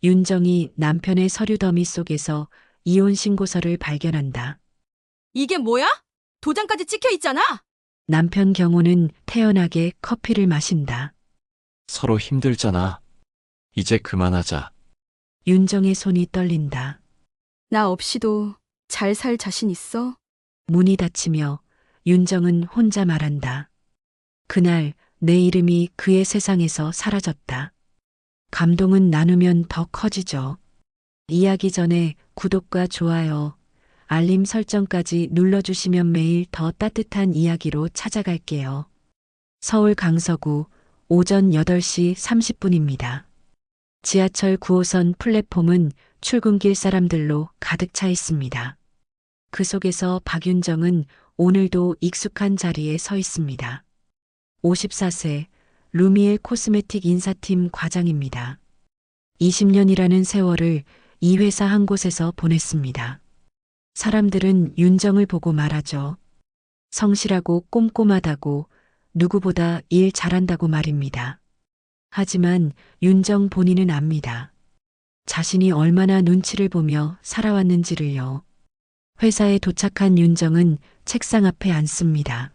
윤정이 남편의 서류 더미 속에서 이혼 신고서를 발견한다. 이게 뭐야? 도장까지 찍혀 있잖아. 남편 경호는 태연하게 커피를 마신다. 서로 힘들잖아. 이제 그만하자. 윤정의 손이 떨린다. 나 없이도 잘 살 자신 있어? 문이 닫히며 윤정은 혼자 말한다. 그날 내 이름이 그의 세상에서 사라졌다. 감동은 나누면 더 커지죠. 이야기 전에 구독과 좋아요, 알림 설정까지 눌러주시면 매일 더 따뜻한 이야기로 찾아갈게요. 서울 강서구 오전 8시 30분입니다. 지하철 9호선 플랫폼은 출근길 사람들로 가득 차 있습니다. 그 속에서 박윤정은 오늘도 익숙한 자리에 서 있습니다. 54세 루미엘 코스메틱 인사팀 과장입니다. 20년이라는 세월을 이 회사 한 곳에서 보냈습니다. 사람들은 윤정을 보고 말하죠. 성실하고 꼼꼼하다고, 누구보다 일 잘한다고 말입니다. 하지만 윤정 본인은 압니다. 자신이 얼마나 눈치를 보며 살아왔는지를요. 회사에 도착한 윤정은 책상 앞에 앉습니다.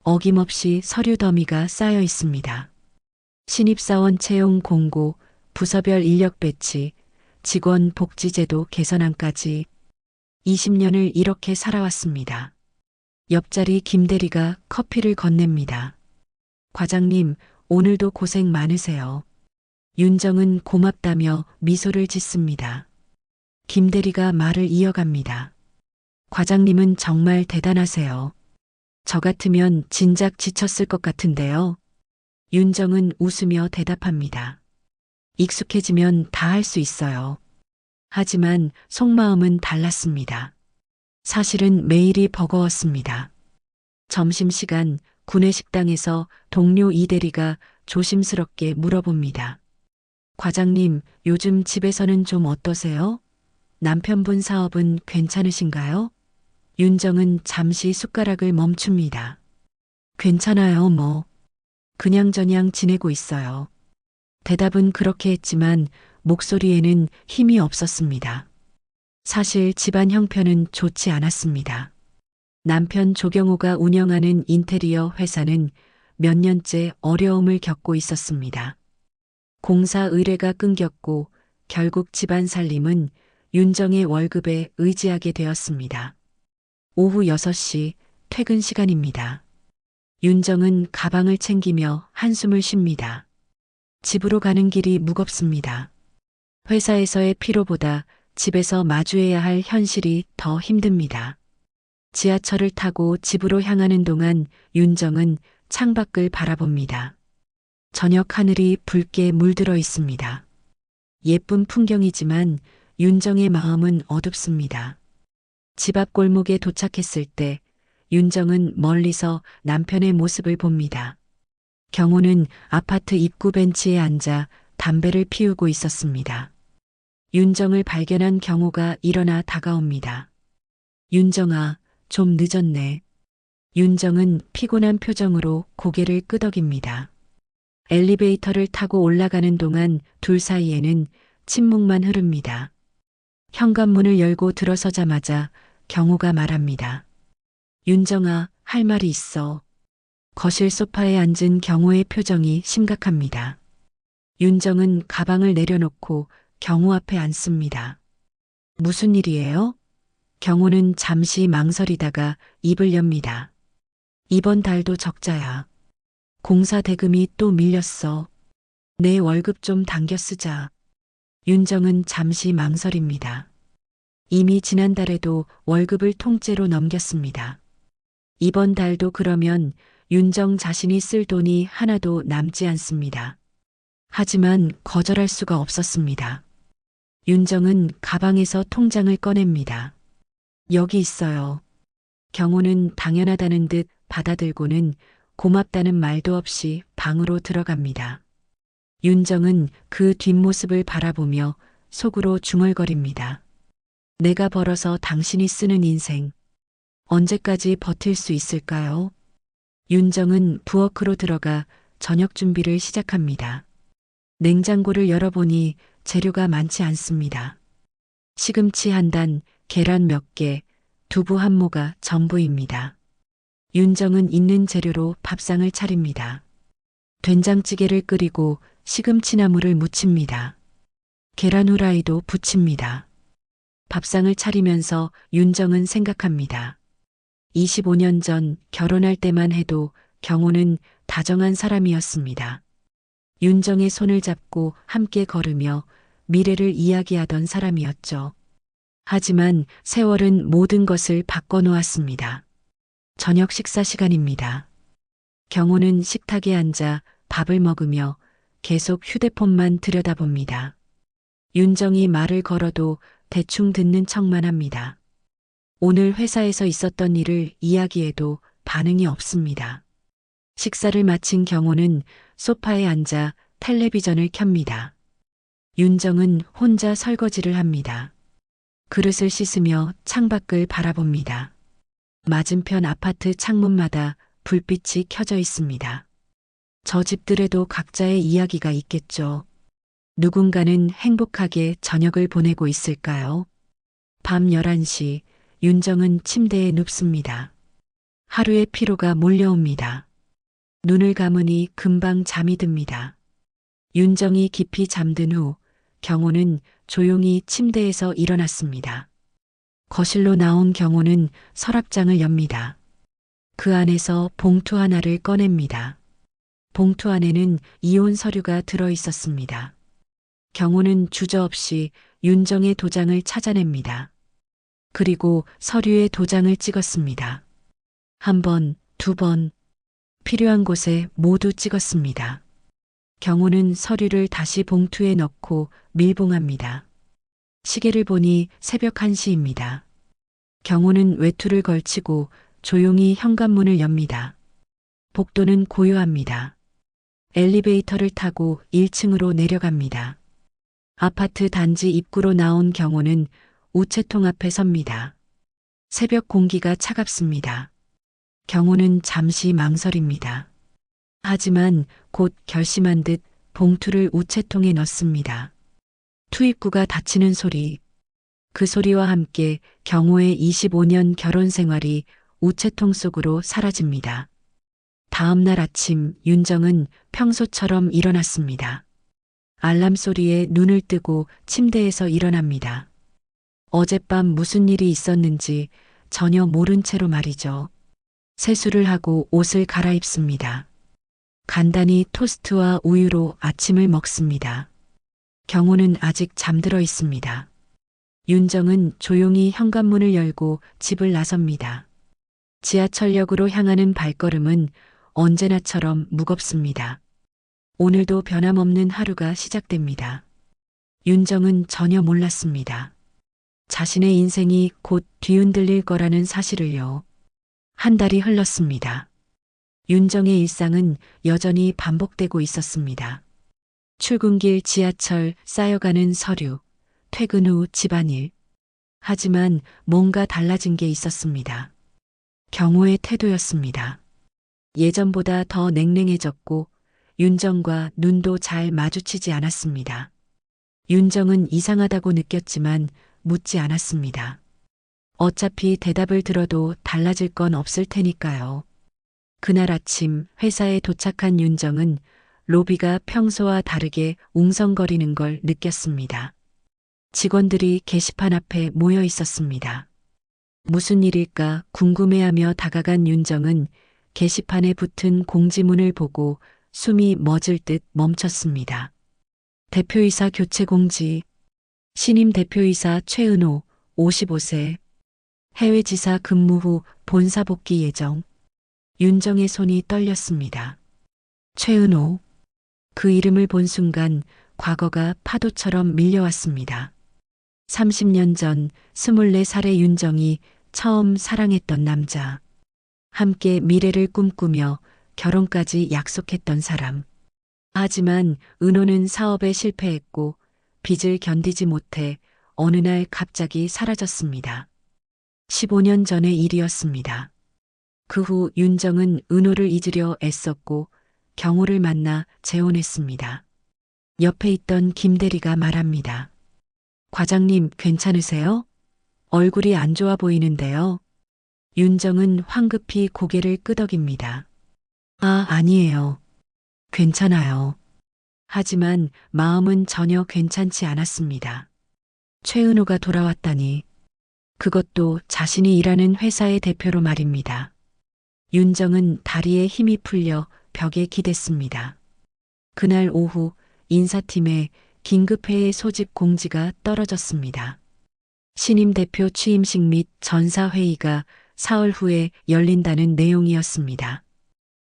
어김없이 서류 더미가 쌓여 있습니다. 신입사원 채용 공고, 부서별 인력 배치, 직원 복지제도 개선안까지 20년을 이렇게 살아왔습니다. 옆자리 김대리가 커피를 건넵니다. 과장님, 오늘도 고생 많으세요. 윤정은 고맙다며 미소를 짓습니다. 김대리가 말을 이어갑니다. 과장님은 정말 대단하세요. 저 같으면 진작 지쳤을 것 같은데요. 윤정은 웃으며 대답합니다. 익숙해지면 다 할 수 있어요. 하지만 속마음은 달랐습니다. 사실은 매일이 버거웠습니다. 점심시간 구내식당에서 동료 이대리가 조심스럽게 물어봅니다. 과장님, 요즘 집에서는 좀 어떠세요? 남편분 사업은 괜찮으신가요? 윤정은 잠시 숟가락을 멈춥니다. 괜찮아요, 뭐. 그냥저냥 지내고 있어요. 대답은 그렇게 했지만 목소리에는 힘이 없었습니다. 사실 집안 형편은 좋지 않았습니다. 남편 조경호가 운영하는 인테리어 회사는 몇 년째 어려움을 겪고 있었습니다. 공사 의뢰가 끊겼고 결국 집안 살림은 윤정의 월급에 의지하게 되었습니다. 오후 6시 퇴근 시간입니다. 윤정은 가방을 챙기며 한숨을 쉽니다. 집으로 가는 길이 무겁습니다. 회사에서의 피로보다 집에서 마주해야 할 현실이 더 힘듭니다. 지하철을 타고 집으로 향하는 동안 윤정은 창밖을 바라봅니다. 저녁 하늘이 붉게 물들어 있습니다. 예쁜 풍경이지만 윤정의 마음은 어둡습니다. 집 앞 골목에 도착했을 때 윤정은 멀리서 남편의 모습을 봅니다. 경호는 아파트 입구 벤치에 앉아 담배를 피우고 있었습니다. 윤정을 발견한 경호가 일어나 다가옵니다. 윤정아, 좀 늦었네. 윤정은 피곤한 표정으로 고개를 끄덕입니다. 엘리베이터를 타고 올라가는 동안 둘 사이에는 침묵만 흐릅니다. 현관문을 열고 들어서자마자 경호가 말합니다. 윤정아, 할 말이 있어. 거실 소파에 앉은 경호의 표정이 심각합니다. 윤정은 가방을 내려놓고 경호 앞에 앉습니다. 무슨 일이에요? 경호는 잠시 망설이다가 입을 엽니다. 이번 달도 적자야. 공사 대금이 또 밀렸어. 내 월급 좀 당겨 쓰자. 윤정은 잠시 망설입니다. 이미 지난달에도 월급을 통째로 넘겼습니다. 이번 달도 그러면 윤정 자신이 쓸 돈이 하나도 남지 않습니다. 하지만 거절할 수가 없었습니다. 윤정은 가방에서 통장을 꺼냅니다. 여기 있어요. 경호는 당연하다는 듯 받아들고는 고맙다는 말도 없이 방으로 들어갑니다. 윤정은 그 뒷모습을 바라보며 속으로 중얼거립니다. 내가 벌어서 당신이 쓰는 인생, 언제까지 버틸 수 있을까요? 윤정은 부엌으로 들어가 저녁 준비를 시작합니다. 냉장고를 열어보니 재료가 많지 않습니다. 시금치 한 단, 계란 몇 개, 두부 한 모가 전부입니다. 윤정은 있는 재료로 밥상을 차립니다. 된장찌개를 끓이고 시금치나물을 무칩니다. 계란 후라이도 부칩니다. 밥상을 차리면서 윤정은 생각합니다. 25년 전 결혼할 때만 해도 경호는 다정한 사람이었습니다. 윤정의 손을 잡고 함께 걸으며 미래를 이야기하던 사람이었죠. 하지만 세월은 모든 것을 바꿔놓았습니다. 저녁 식사 시간입니다. 경호는 식탁에 앉아 밥을 먹으며 계속 휴대폰만 들여다봅니다. 윤정이 말을 걸어도 대충 듣는 척만 합니다. 오늘 회사에서 있었던 일을 이야기해도 반응이 없습니다. 식사를 마친 경호는 소파에 앉아 텔레비전을 켭니다. 윤정은 혼자 설거지를 합니다. 그릇을 씻으며 창밖을 바라봅니다. 맞은편 아파트 창문마다 불빛이 켜져 있습니다. 저 집들에도 각자의 이야기가 있겠죠. 누군가는 행복하게 저녁을 보내고 있을까요? 밤 11시 윤정은 침대에 눕습니다. 하루의 피로가 몰려옵니다. 눈을 감으니 금방 잠이 듭니다. 윤정이 깊이 잠든 후 경호는 조용히 침대에서 일어났습니다. 거실로 나온 경호는 서랍장을 엽니다. 그 안에서 봉투 하나를 꺼냅니다. 봉투 안에는 이혼 서류가 들어 있었습니다. 경호는 주저없이 윤정의 도장을 찾아냅니다. 그리고 서류에 도장을 찍었습니다. 한 번, 두 번, 필요한 곳에 모두 찍었습니다. 경호는 서류를 다시 봉투에 넣고 밀봉합니다. 시계를 보니 새벽 1시입니다. 경호는 외투를 걸치고 조용히 현관문을 엽니다. 복도는 고요합니다. 엘리베이터를 타고 1층으로 내려갑니다. 아파트 단지 입구로 나온 경호는 우체통 앞에 섭니다. 새벽 공기가 차갑습니다. 경호는 잠시 망설입니다. 하지만 곧 결심한 듯 봉투를 우체통에 넣습니다. 투입구가 닫히는 소리. 그 소리와 함께 경호의 25년 결혼 생활이 우체통 속으로 사라집니다. 다음 날 아침 윤정은 평소처럼 일어났습니다. 알람 소리에 눈을 뜨고 침대에서 일어납니다. 어젯밤 무슨 일이 있었는지 전혀 모른 채로 말이죠. 세수를 하고 옷을 갈아입습니다. 간단히 토스트와 우유로 아침을 먹습니다. 경호는 아직 잠들어 있습니다. 윤정은 조용히 현관문을 열고 집을 나섭니다. 지하철역으로 향하는 발걸음은 언제나처럼 무겁습니다. 오늘도 변함없는 하루가 시작됩니다. 윤정은 전혀 몰랐습니다. 자신의 인생이 곧 뒤흔들릴 거라는 사실을요. 한 달이 흘렀습니다. 윤정의 일상은 여전히 반복되고 있었습니다. 출근길 지하철, 쌓여가는 서류, 퇴근 후 집안일. 하지만 뭔가 달라진 게 있었습니다. 경호의 태도였습니다. 예전보다 더 냉랭해졌고 윤정과 눈도 잘 마주치지 않았습니다. 윤정은 이상하다고 느꼈지만 묻지 않았습니다. 어차피 대답을 들어도 달라질 건 없을 테니까요. 그날 아침 회사에 도착한 윤정은 로비가 평소와 다르게 웅성거리는 걸 느꼈습니다. 직원들이 게시판 앞에 모여 있었습니다. 무슨 일일까 궁금해하며 다가간 윤정은 게시판에 붙은 공지문을 보고 숨이 멎을 듯 멈췄습니다. 대표이사 교체 공지. 신임 대표이사 최은호 55세. 해외지사 근무 후 본사 복귀 예정. 윤정의 손이 떨렸습니다. 최은호. 그 이름을 본 순간 과거가 파도처럼 밀려왔습니다. 30년 전 24살의 윤정이 처음 사랑했던 남자. 함께 미래를 꿈꾸며 결혼까지 약속했던 사람. 하지만 은호는 사업에 실패했고 빚을 견디지 못해 어느 날 갑자기 사라졌습니다. 15년 전의 일이었습니다. 그 후 윤정은 은호를 잊으려 애썼고 경호를 만나 재혼했습니다. 옆에 있던 김대리가 말합니다. 과장님 괜찮으세요? 얼굴이 안 좋아 보이는데요. 윤정은 황급히 고개를 끄덕입니다. 아, 아니에요. 괜찮아요. 하지만 마음은 전혀 괜찮지 않았습니다. 최은호가 돌아왔다니. 그것도 자신이 일하는 회사의 대표로 말입니다. 윤정은 다리에 힘이 풀려 벽에 기댔습니다. 그날 오후 인사팀에 긴급회의 소집 공지가 떨어졌습니다. 신임 대표 취임식 및 전사회의가 사흘 후에 열린다는 내용이었습니다.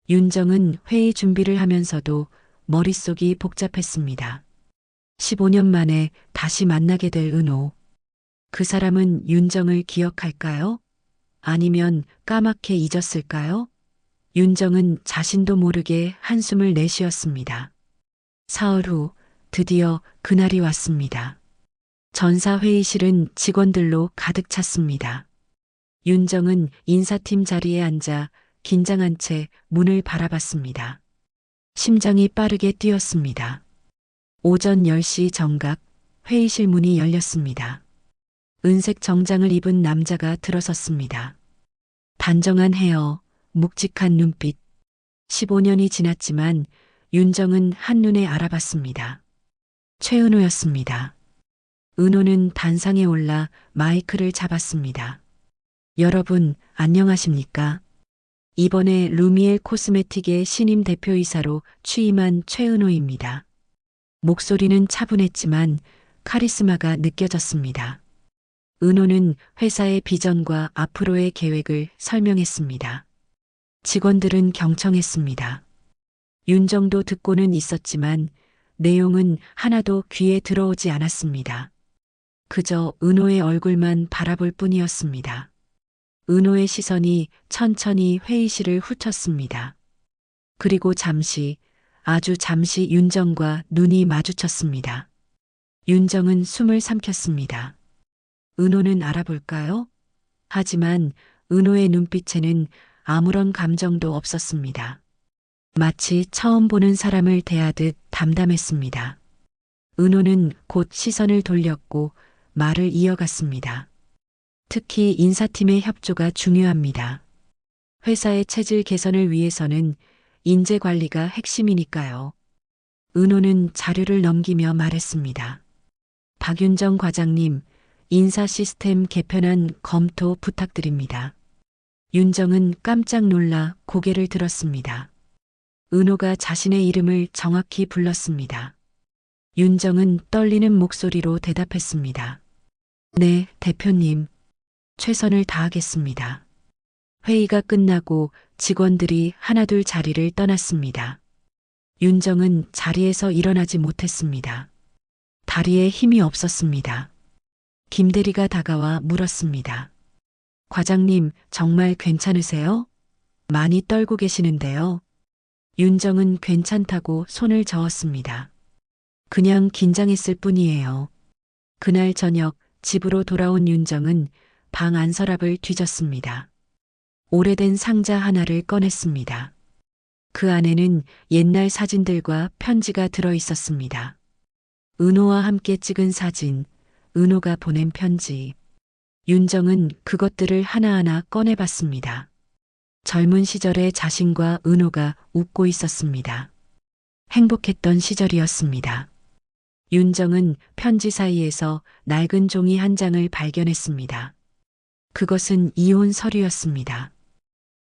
윤정은 회의 준비를 하면서도 머릿속이 복잡했습니다. 15년 만에 다시 만나게 될 은호. 그 사람은 윤정을 기억할까요? 아니면 까맣게 잊었을까요? 윤정은 자신도 모르게 한숨을 내쉬었습니다. 사흘 후 드디어 그날이 왔습니다. 전사회의실은 직원들로 가득 찼습니다. 윤정은 인사팀 자리에 앉아 긴장한 채 문을 바라봤습니다. 심장이 빠르게 뛰었습니다. 오전 10시 정각 회의실 문이 열렸습니다. 은색 정장을 입은 남자가 들어섰습니다. 단정한 헤어, 묵직한 눈빛. 15년이 지났지만 윤정은 한눈에 알아봤습니다. 최은호였습니다. 은호는 단상에 올라 마이크를 잡았습니다. 여러분, 안녕하십니까? 이번에 루미엘 코스메틱의 신임 대표이사로 취임한 최은호입니다. 목소리는 차분했지만 카리스마가 느껴졌습니다. 은호는 회사의 비전과 앞으로의 계획을 설명했습니다. 직원들은 경청했습니다. 윤정도 듣고는 있었지만 내용은 하나도 귀에 들어오지 않았습니다. 그저 은호의 얼굴만 바라볼 뿐이었습니다. 은호의 시선이 천천히 회의실을 훑었습니다. 그리고 잠시, 아주 잠시 윤정과 눈이 마주쳤습니다. 윤정은 숨을 삼켰습니다. 은호는 알아볼까요? 하지만 은호의 눈빛에는 아무런 감정도 없었습니다. 마치 처음 보는 사람을 대하듯 담담했습니다. 은호는 곧 시선을 돌렸고 말을 이어갔습니다. 특히 인사팀의 협조가 중요합니다. 회사의 체질 개선을 위해서는 인재 관리가 핵심이니까요. 은호는 자료를 넘기며 말했습니다. 박윤정 과장님, 인사 시스템 개편안 검토 부탁드립니다. 윤정은 깜짝 놀라 고개를 들었습니다. 은호가 자신의 이름을 정확히 불렀습니다. 윤정은 떨리는 목소리로 대답했습니다. 네, 대표님. 최선을 다하겠습니다. 회의가 끝나고 직원들이 하나둘 자리를 떠났습니다. 윤정은 자리에서 일어나지 못했습니다. 다리에 힘이 없었습니다. 김대리가 다가와 물었습니다. 과장님, 정말 괜찮으세요? 많이 떨고 계시는데요. 윤정은 괜찮다고 손을 저었습니다. 그냥 긴장했을 뿐이에요. 그날 저녁 집으로 돌아온 윤정은 방 안서랍을 뒤졌습니다. 오래된 상자 하나를 꺼냈습니다. 그 안에는 옛날 사진들과 편지가 들어 있었습니다. 은호와 함께 찍은 사진, 은호가 보낸 편지. 윤정은 그것들을 하나하나 꺼내봤습니다. 젊은 시절의 자신과 은호가 웃고 있었습니다. 행복했던 시절이었습니다. 윤정은 편지 사이에서 낡은 종이 한 장을 발견했습니다. 그것은 이혼 서류였습니다.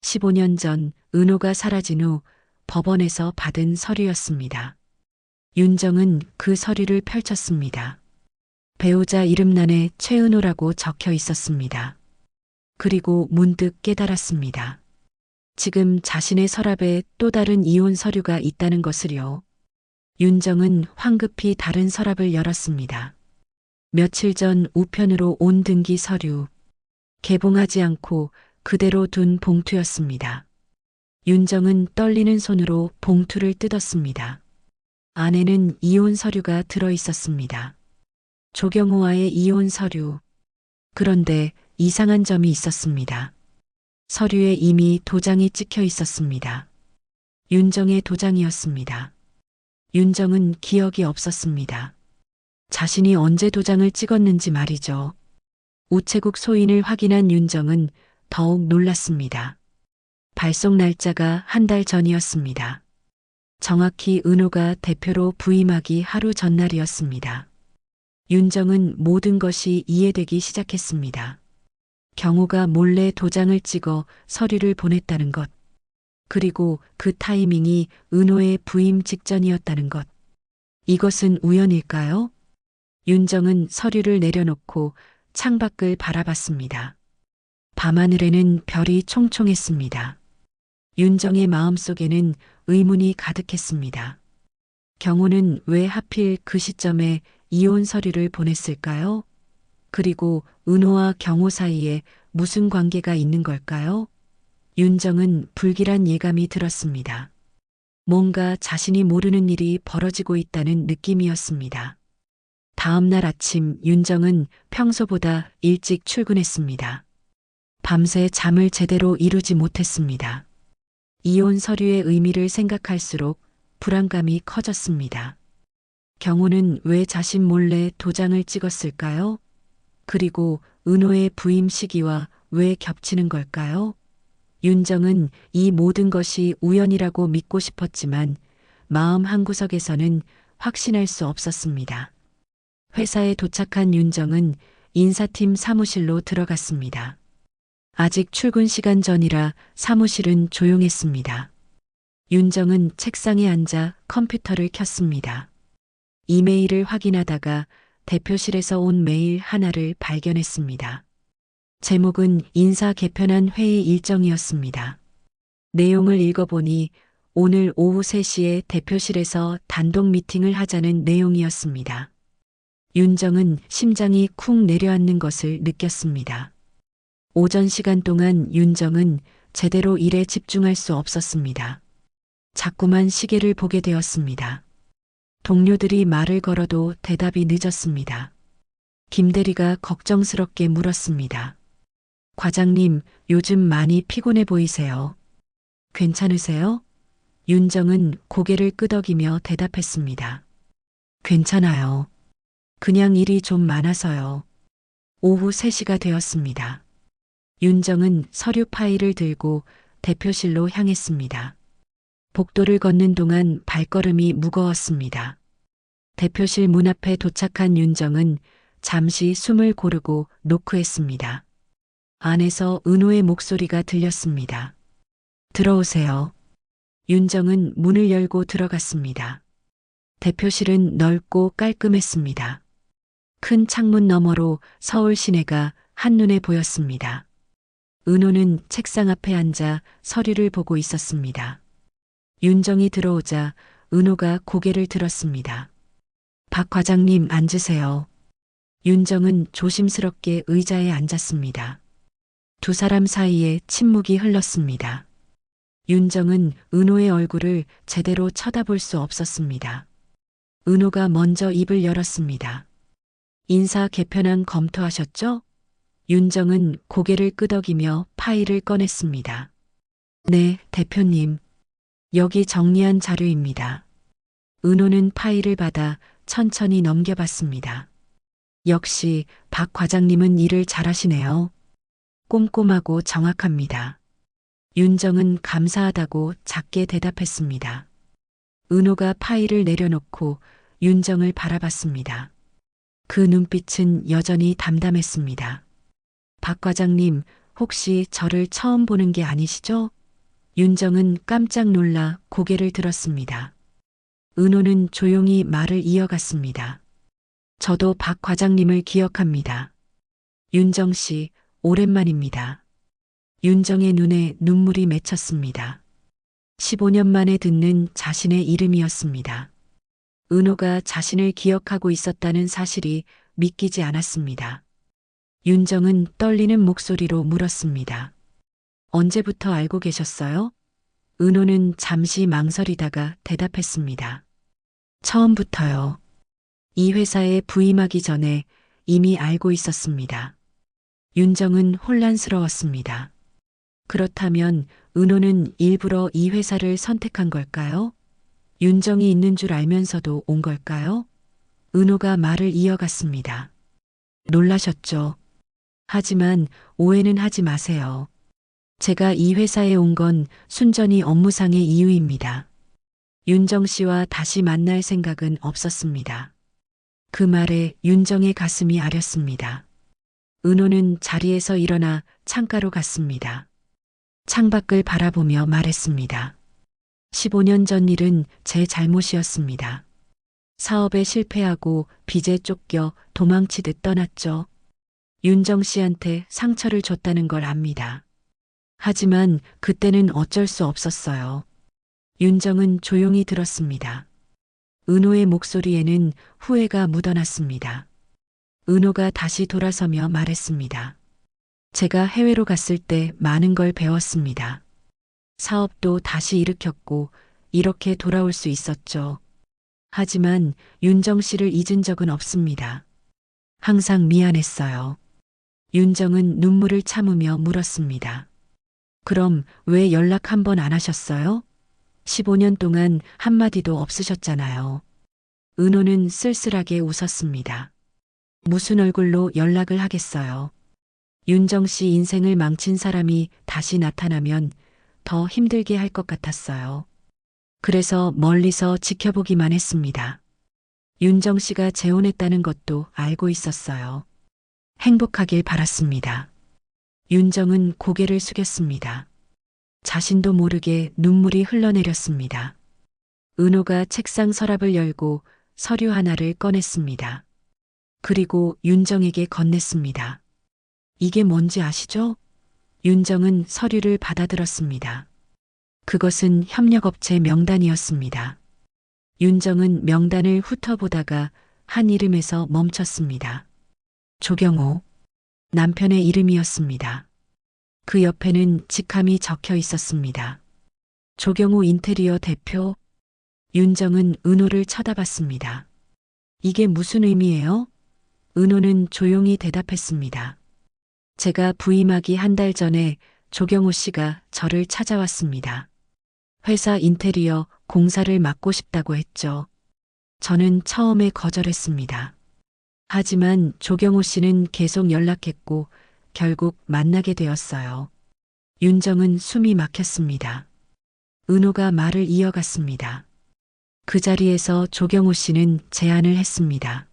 15년 전 은호가 사라진 후 법원에서 받은 서류였습니다. 윤정은 그 서류를 펼쳤습니다. 배우자 이름란에 최은호라고 적혀 있었습니다. 그리고 문득 깨달았습니다. 지금 자신의 서랍에 또 다른 이혼 서류가 있다는 것을요. 윤정은 황급히 다른 서랍을 열었습니다. 며칠 전 우편으로 온 등기 서류. 개봉하지 않고 그대로 둔 봉투였습니다. 윤정은 떨리는 손으로 봉투를 뜯었습니다. 안에는 이혼 서류가 들어 있었습니다. 조경호와의 이혼 서류. 그런데 이상한 점이 있었습니다. 서류에 이미 도장이 찍혀 있었습니다. 윤정의 도장이었습니다. 윤정은 기억이 없었습니다. 자신이 언제 도장을 찍었는지 말이죠. 우체국 소인을 확인한 윤정은 더욱 놀랐습니다. 발송 날짜가 한 달 전이었습니다. 정확히 은호가 대표로 부임하기 하루 전날이었습니다. 윤정은 모든 것이 이해되기 시작했습니다. 경호가 몰래 도장을 찍어 서류를 보냈다는 것. 그리고 그 타이밍이 은호의 부임 직전이었다는 것. 이것은 우연일까요? 윤정은 서류를 내려놓고 창밖을 바라봤습니다. 밤하늘에는 별이 총총했습니다. 윤정의 마음속에는 의문이 가득했습니다. 경호는 왜 하필 그 시점에 이혼 서류를 보냈을까요? 그리고 은호와 경호 사이에 무슨 관계가 있는 걸까요? 윤정은 불길한 예감이 들었습니다. 뭔가 자신이 모르는 일이 벌어지고 있다는 느낌이었습니다. 다음 날 아침 윤정은 평소보다 일찍 출근했습니다. 밤새 잠을 제대로 이루지 못했습니다. 이혼 서류의 의미를 생각할수록 불안감이 커졌습니다. 경호는 왜 자신 몰래 도장을 찍었을까요? 그리고 은호의 부임 시기와 왜 겹치는 걸까요? 윤정은 이 모든 것이 우연이라고 믿고 싶었지만 마음 한구석에서는 확신할 수 없었습니다. 회사에 도착한 윤정은 인사팀 사무실로 들어갔습니다. 아직 출근 시간 전이라 사무실은 조용했습니다. 윤정은 책상에 앉아 컴퓨터를 켰습니다. 이메일을 확인하다가 대표실에서 온 메일 하나를 발견했습니다. 제목은 인사 개편안 회의 일정이었습니다. 내용을 읽어보니 오늘 오후 3시에 대표실에서 단독 미팅을 하자는 내용이었습니다. 윤정은 심장이 쿵 내려앉는 것을 느꼈습니다. 오전 시간 동안 윤정은 제대로 일에 집중할 수 없었습니다. 자꾸만 시계를 보게 되었습니다. 동료들이 말을 걸어도 대답이 늦었습니다. 김 대리가 걱정스럽게 물었습니다. 과장님, 요즘 많이 피곤해 보이세요. 괜찮으세요? 윤정은 고개를 끄덕이며 대답했습니다. 괜찮아요. 그냥 일이 좀 많아서요. 오후 3시가 되었습니다. 윤정은 서류 파일을 들고 대표실로 향했습니다. 복도를 걷는 동안 발걸음이 무거웠습니다. 대표실 문 앞에 도착한 윤정은 잠시 숨을 고르고 노크했습니다. 안에서 은호의 목소리가 들렸습니다. 들어오세요. 윤정은 문을 열고 들어갔습니다. 대표실은 넓고 깔끔했습니다. 큰 창문 너머로 서울 시내가 한눈에 보였습니다. 은호는 책상 앞에 앉아 서류를 보고 있었습니다. 윤정이 들어오자 은호가 고개를 들었습니다. 박 과장님 앉으세요. 윤정은 조심스럽게 의자에 앉았습니다. 두 사람 사이에 침묵이 흘렀습니다. 윤정은 은호의 얼굴을 제대로 쳐다볼 수 없었습니다. 은호가 먼저 입을 열었습니다. 인사 개편안 검토하셨죠? 윤정은 고개를 끄덕이며 파일을 꺼냈습니다. 네, 대표님. 여기 정리한 자료입니다. 은호는 파일을 받아 천천히 넘겨봤습니다. 역시 박 과장님은 일을 잘하시네요. 꼼꼼하고 정확합니다. 윤정은 감사하다고 작게 대답했습니다. 은호가 파일을 내려놓고 윤정을 바라봤습니다. 그 눈빛은 여전히 담담했습니다. 박 과장님, 혹시 저를 처음 보는 게 아니시죠? 윤정은 깜짝 놀라 고개를 들었습니다. 은호는 조용히 말을 이어갔습니다. 저도 박 과장님을 기억합니다. 윤정 씨, 오랜만입니다. 윤정의 눈에 눈물이 맺혔습니다. 15년 만에 듣는 자신의 이름이었습니다. 은호가 자신을 기억하고 있었다는 사실이 믿기지 않았습니다. 윤정은 떨리는 목소리로 물었습니다. 언제부터 알고 계셨어요? 은호는 잠시 망설이다가 대답했습니다. 처음부터요. 이 회사에 부임하기 전에 이미 알고 있었습니다. 윤정은 혼란스러웠습니다. 그렇다면 은호는 일부러 이 회사를 선택한 걸까요? 윤정이 있는 줄 알면서도 온 걸까요? 은호가 말을 이어갔습니다. 놀라셨죠? 하지만 오해는 하지 마세요. 제가 이 회사에 온 건 순전히 업무상의 이유입니다. 윤정 씨와 다시 만날 생각은 없었습니다. 그 말에 윤정의 가슴이 아렸습니다. 은호는 자리에서 일어나 창가로 갔습니다. 창밖을 바라보며 말했습니다. 15년 전 일은 제 잘못이었습니다. 사업에 실패하고 빚에 쫓겨 도망치듯 떠났죠. 윤정 씨한테 상처를 줬다는 걸 압니다. 하지만 그때는 어쩔 수 없었어요. 윤정은 조용히 들었습니다. 은호의 목소리에는 후회가 묻어났습니다. 은호가 다시 돌아서며 말했습니다. 제가 해외로 갔을 때 많은 걸 배웠습니다. 사업도 다시 일으켰고 이렇게 돌아올 수 있었죠. 하지만 윤정 씨를 잊은 적은 없습니다. 항상 미안했어요. 윤정은 눈물을 참으며 물었습니다. 그럼 왜 연락 한 번 안 하셨어요? 15년 동안 한마디도 없으셨잖아요. 은호는 쓸쓸하게 웃었습니다. 무슨 얼굴로 연락을 하겠어요. 윤정 씨 인생을 망친 사람이 다시 나타나면 더 힘들게 할 것 같았어요. 그래서 멀리서 지켜보기만 했습니다. 윤정 씨가 재혼했다는 것도 알고 있었어요. 행복하길 바랐습니다. 윤정은 고개를 숙였습니다. 자신도 모르게 눈물이 흘러내렸습니다. 은호가 책상 서랍을 열고 서류 하나를 꺼냈습니다. 그리고 윤정에게 건넸습니다. 이게 뭔지 아시죠? 윤정은 서류를 받아들었습니다. 그것은 협력업체 명단이었습니다. 윤정은 명단을 훑어보다가 한 이름에서 멈췄습니다. 조경호. 남편의 이름이었습니다. 그 옆에는 직함이 적혀 있었습니다. 조경호 인테리어 대표. 윤정은 은호를 쳐다봤습니다. 이게 무슨 의미예요? 은호는 조용히 대답했습니다. 제가 부임하기 한 달 전에 조경호 씨가 저를 찾아왔습니다. 회사 인테리어 공사를 맡고 싶다고 했죠. 저는 처음에 거절했습니다. 하지만 조경호 씨는 계속 연락했고 결국 만나게 되었어요. 윤정은 숨이 막혔습니다. 은호가 말을 이어갔습니다. 그 자리에서 조경호 씨는 제안을 했습니다.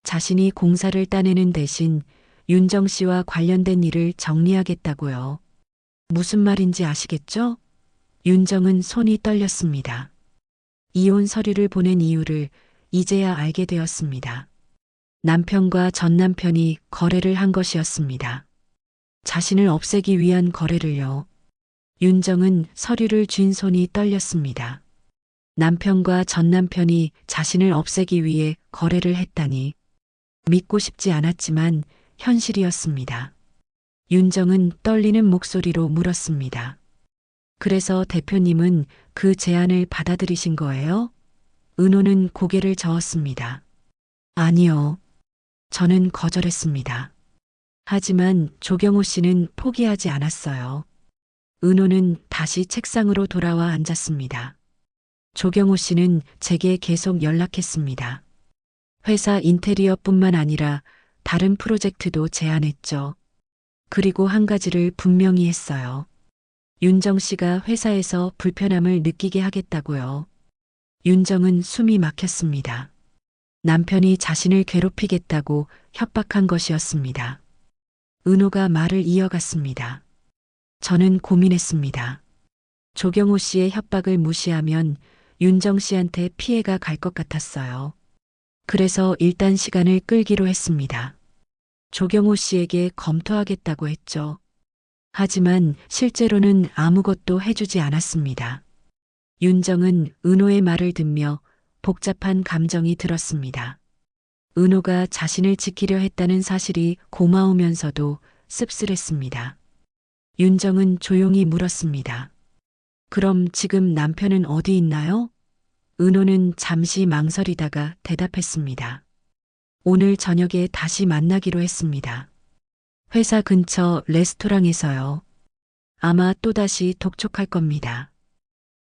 자신이 공사를 따내는 대신 윤정 씨와 관련된 일을 정리하겠다고요. 무슨 말인지 아시겠죠? 윤정은 손이 떨렸습니다. 이혼 서류를 보낸 이유를 이제야 알게 되었습니다. 남편과 전 남편이 거래를 한 것이었습니다. 자신을 없애기 위한 거래를요. 윤정은 서류를 쥔 손이 떨렸습니다. 남편과 전 남편이 자신을 없애기 위해 거래를 했다니 믿고 싶지 않았지만 현실이었습니다. 윤정은 떨리는 목소리로 물었습니다. 그래서 대표님은 그 제안을 받아들이신 거예요? 은호는 고개를 저었습니다. 아니요. 저는 거절했습니다. 하지만 조경호 씨는 포기하지 않았어요. 은호는 다시 책상으로 돌아와 앉았습니다. 조경호 씨는 제게 계속 연락했습니다. 회사 인테리어뿐만 아니라 다른 프로젝트도 제안했죠. 그리고 한 가지를 분명히 했어요. 윤정 씨가 회사에서 불편함을 느끼게 하겠다고요. 윤정은 숨이 막혔습니다. 남편이 자신을 괴롭히겠다고 협박한 것이었습니다. 은호가 말을 이어갔습니다. 저는 고민했습니다. 조경호 씨의 협박을 무시하면 윤정 씨한테 피해가 갈 것 같았어요. 그래서 일단 시간을 끌기로 했습니다. 조경호 씨에게 검토하겠다고 했죠. 하지만 실제로는 아무것도 해주지 않았습니다. 윤정은 은호의 말을 듣며 복잡한 감정이 들었습니다. 은호가 자신을 지키려 했다는 사실이 고마우면서도 씁쓸했습니다. 윤정은 조용히 물었습니다. 그럼 지금 남편은 어디 있나요? 은호는 잠시 망설이다가 대답했습니다. 오늘 저녁에 다시 만나기로 했습니다. 회사 근처 레스토랑에서요. 아마 또다시 독촉할 겁니다.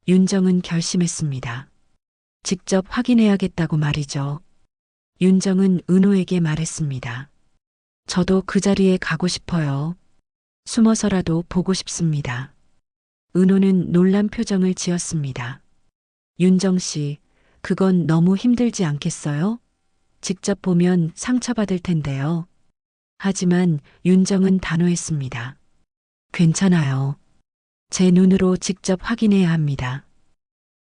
윤정은 결심했습니다. 직접 확인해야겠다고 말이죠. 윤정은 은호에게 말했습니다. 저도 그 자리에 가고 싶어요. 숨어서라도 보고 싶습니다. 은호는 놀란 표정을 지었습니다. 윤정 씨, 그건 너무 힘들지 않겠어요? 직접 보면 상처받을 텐데요. 하지만 윤정은 단호했습니다. 괜찮아요. 제 눈으로 직접 확인해야 합니다.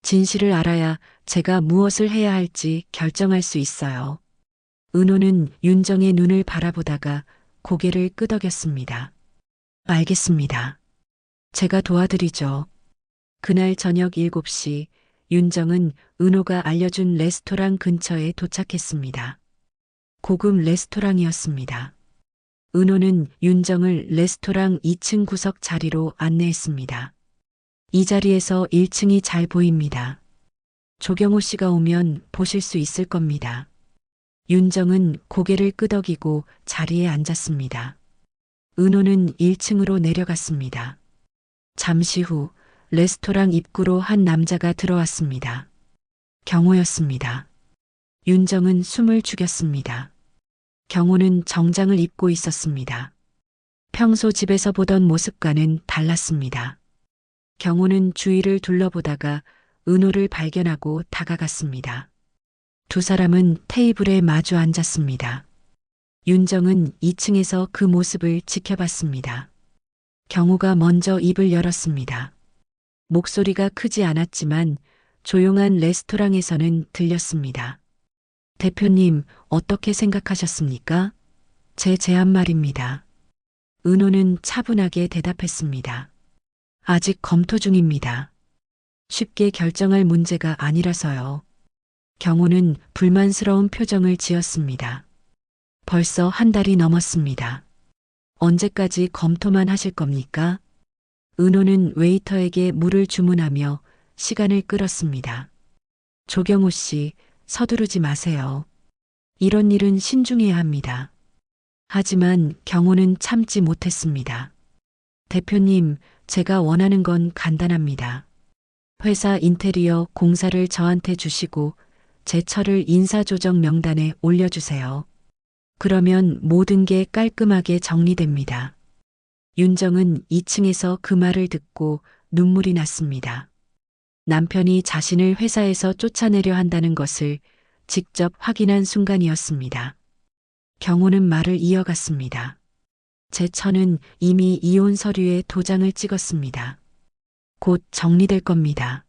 진실을 알아야 제가 무엇을 해야 할지 결정할 수 있어요. 은호는 윤정의 눈을 바라보다가 고개를 끄덕였습니다. 알겠습니다. 제가 도와드리죠. 그날 저녁 7시 윤정은 은호가 알려준 레스토랑 근처에 도착했습니다. 고급 레스토랑이었습니다. 은호는 윤정을 레스토랑 2층 구석 자리로 안내했습니다. 이 자리에서 1층이 잘 보입니다. 조경호 씨가 오면 보실 수 있을 겁니다. 윤정은 고개를 끄덕이고 자리에 앉았습니다. 은호는 1층으로 내려갔습니다. 잠시 후 레스토랑 입구로 한 남자가 들어왔습니다. 경호였습니다. 윤정은 숨을 죽였습니다. 경호는 정장을 입고 있었습니다. 평소 집에서 보던 모습과는 달랐습니다. 경호는 주위를 둘러보다가 은호를 발견하고 다가갔습니다. 두 사람은 테이블에 마주 앉았습니다. 윤정은 2층에서 그 모습을 지켜봤습니다. 경호가 먼저 입을 열었습니다. 목소리가 크지 않았지만 조용한 레스토랑에서는 들렸습니다. 대표님, 어떻게 생각하셨습니까? 제 제안 말입니다. 은호는 차분하게 대답했습니다. 아직 검토 중입니다. 쉽게 결정할 문제가 아니라서요. 경호는 불만스러운 표정을 지었습니다. 벌써 한 달이 넘었습니다. 언제까지 검토만 하실 겁니까? 은호는 웨이터에게 물을 주문하며 시간을 끌었습니다. 조경호 씨, 서두르지 마세요. 이런 일은 신중해야 합니다. 하지만 경호는 참지 못했습니다. 대표님, 제가 원하는 건 간단합니다. 회사 인테리어 공사를 저한테 주시고 제 처를 인사조정 명단에 올려주세요. 그러면 모든 게 깔끔하게 정리됩니다. 윤정은 2층에서 그 말을 듣고 눈물이 났습니다. 남편이 자신을 회사에서 쫓아내려 한다는 것을 직접 확인한 순간이었습니다. 경호는 말을 이어갔습니다. 제 처는 이미 이혼 서류에 도장을 찍었습니다. 곧 정리될 겁니다.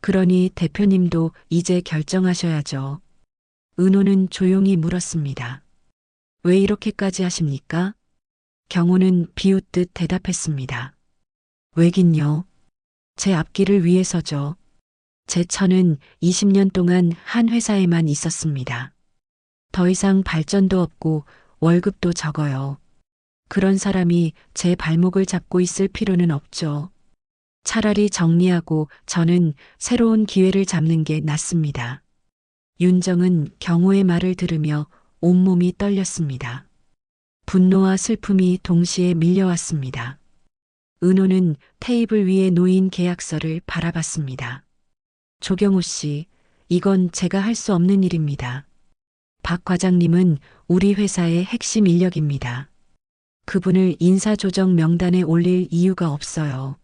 그러니 대표님도 이제 결정하셔야죠. 은호는 조용히 물었습니다. 왜 이렇게까지 하십니까? 경호는 비웃듯 대답했습니다. 왜긴요? 제 앞길을 위해서죠. 제 처는 20년 동안 한 회사에만 있었습니다. 더 이상 발전도 없고 월급도 적어요. 그런 사람이 제 발목을 잡고 있을 필요는 없죠. 차라리 정리하고 저는 새로운 기회를 잡는 게 낫습니다. 윤정은 경호의 말을 들으며 온몸이 떨렸습니다. 분노와 슬픔이 동시에 밀려왔습니다. 은호는 테이블 위에 놓인 계약서를 바라봤습니다. 조경호 씨, 이건 제가 할 수 없는 일입니다. 박 과장님은 우리 회사의 핵심 인력입니다. 그분을 인사조정 명단에 올릴 이유가 없어요.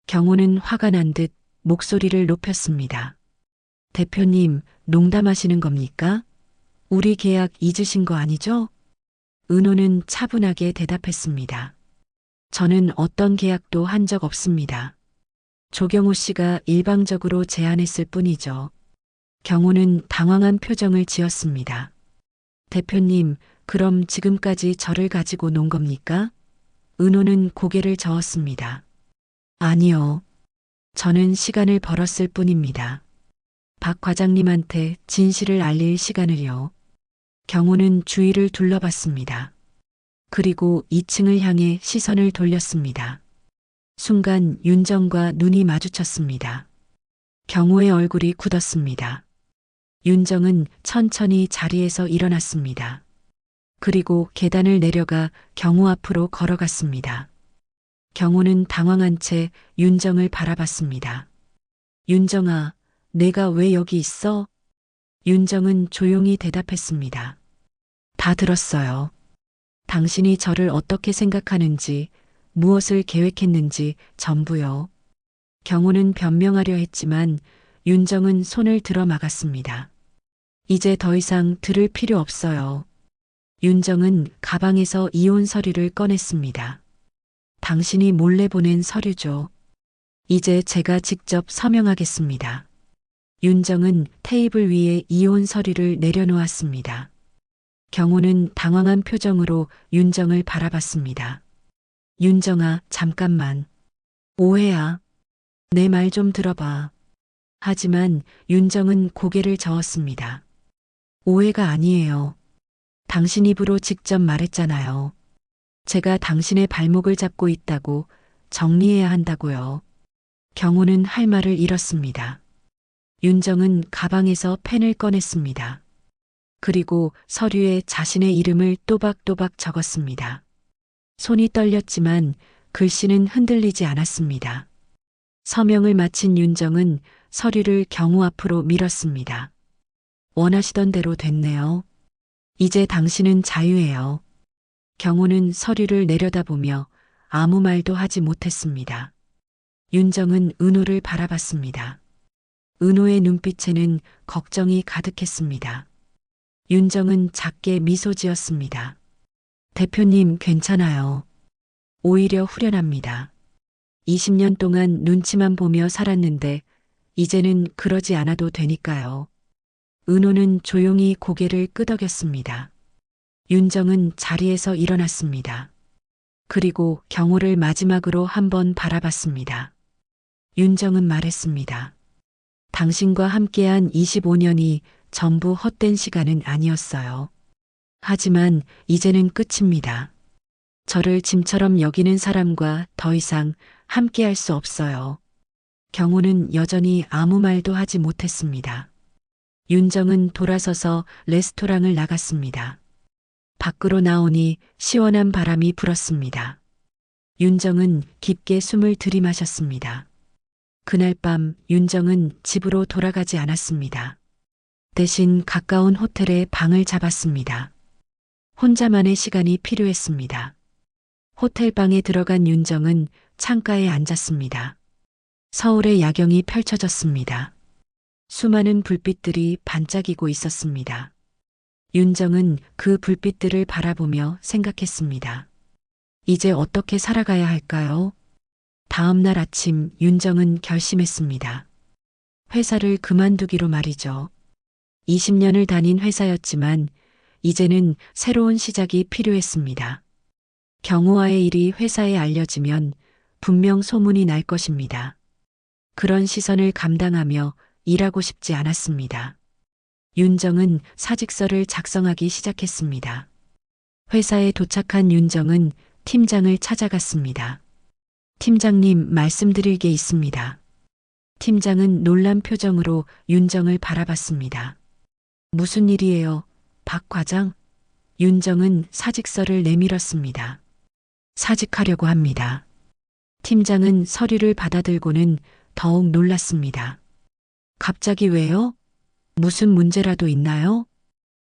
경호는 화가 난 듯 목소리를 높였습니다. 대표님, 농담하시는 겁니까? 우리 계약 잊으신 거 아니죠? 은호는 차분하게 대답했습니다. 저는 어떤 계약도 한 적 없습니다. 조경호 씨가 일방적으로 제안했을 뿐이죠. 경호는 당황한 표정을 지었습니다. 대표님, 그럼 지금까지 저를 가지고 논 겁니까? 은호는 고개를 저었습니다. 아니요. 저는 시간을 벌었을 뿐입니다. 박 과장님한테 진실을 알릴 시간을요. 경호는 주위를 둘러봤습니다. 그리고 2층을 향해 시선을 돌렸습니다. 순간 윤정과 눈이 마주쳤습니다. 경호의 얼굴이 굳었습니다. 윤정은 천천히 자리에서 일어났습니다. 그리고 계단을 내려가 경호 앞으로 걸어갔습니다. 경호는 당황한 채 윤정을 바라봤습니다. 윤정아, 내가 왜 여기 있어? 윤정은 조용히 대답했습니다. 다 들었어요. 당신이 저를 어떻게 생각하는지, 무엇을 계획했는지 전부요. 경호는 변명하려 했지만 윤정은 손을 들어 막았습니다. 이제 더 이상 들을 필요 없어요. 윤정은 가방에서 이혼 서류를 꺼냈습니다. 당신이 몰래 보낸 서류죠. 이제 제가 직접 서명하겠습니다. 윤정은 테이블 위에 이혼 서류를 내려놓았습니다. 경호는 당황한 표정으로 윤정을 바라봤습니다. 윤정아, 잠깐만. 오해야. 내 말 좀 들어봐. 하지만 윤정은 고개를 저었습니다. 오해가 아니에요. 당신 입으로 직접 말했잖아요. 제가 당신의 발목을 잡고 있다고, 정리해야 한다고요. 경호는 할 말을 잃었습니다. 윤정은 가방에서 펜을 꺼냈습니다. 그리고 서류에 자신의 이름을 또박또박 적었습니다. 손이 떨렸지만 글씨는 흔들리지 않았습니다. 서명을 마친 윤정은 서류를 경호 앞으로 밀었습니다. 원하시던 대로 됐네요. 이제 당신은 자유예요. 경호는 서류를 내려다보며 아무 말도 하지 못했습니다. 윤정은 은호를 바라봤습니다. 은호의 눈빛에는 걱정이 가득했습니다. 윤정은 작게 미소 지었습니다. 대표님 괜찮아요. 오히려 후련합니다. 20년 동안 눈치만 보며 살았는데 이제는 그러지 않아도 되니까요. 은호는 조용히 고개를 끄덕였습니다. 윤정은 자리에서 일어났습니다. 그리고 경호를 마지막으로 한번 바라봤습니다. 윤정은 말했습니다. 당신과 함께한 25년이 전부 헛된 시간은 아니었어요. 하지만 이제는 끝입니다. 저를 짐처럼 여기는 사람과 더 이상 함께할 수 없어요. 경호는 여전히 아무 말도 하지 못했습니다. 윤정은 돌아서서 레스토랑을 나갔습니다. 밖으로 나오니 시원한 바람이 불었습니다. 윤정은 깊게 숨을 들이마셨습니다. 그날 밤 윤정은 집으로 돌아가지 않았습니다. 대신 가까운 호텔에 방을 잡았습니다. 혼자만의 시간이 필요했습니다. 호텔 방에 들어간 윤정은 창가에 앉았습니다. 서울의 야경이 펼쳐졌습니다. 수많은 불빛들이 반짝이고 있었습니다. 윤정은 그 불빛들을 바라보며 생각했습니다. 이제 어떻게 살아가야 할까요? 다음 날 아침 윤정은 결심했습니다. 회사를 그만두기로 말이죠. 20년을 다닌 회사였지만 이제는 새로운 시작이 필요했습니다. 경호와의 일이 회사에 알려지면 분명 소문이 날 것입니다. 그런 시선을 감당하며 일하고 싶지 않았습니다. 윤정은 사직서를 작성하기 시작했습니다. 회사에 도착한 윤정은 팀장을 찾아갔습니다. 팀장님, 말씀드릴 게 있습니다. 팀장은 놀란 표정으로 윤정을 바라봤습니다. 무슨 일이에요, 박 과장? 윤정은 사직서를 내밀었습니다. 사직하려고 합니다. 팀장은 서류를 받아들고는 더욱 놀랐습니다. 갑자기 왜요? 무슨 문제라도 있나요?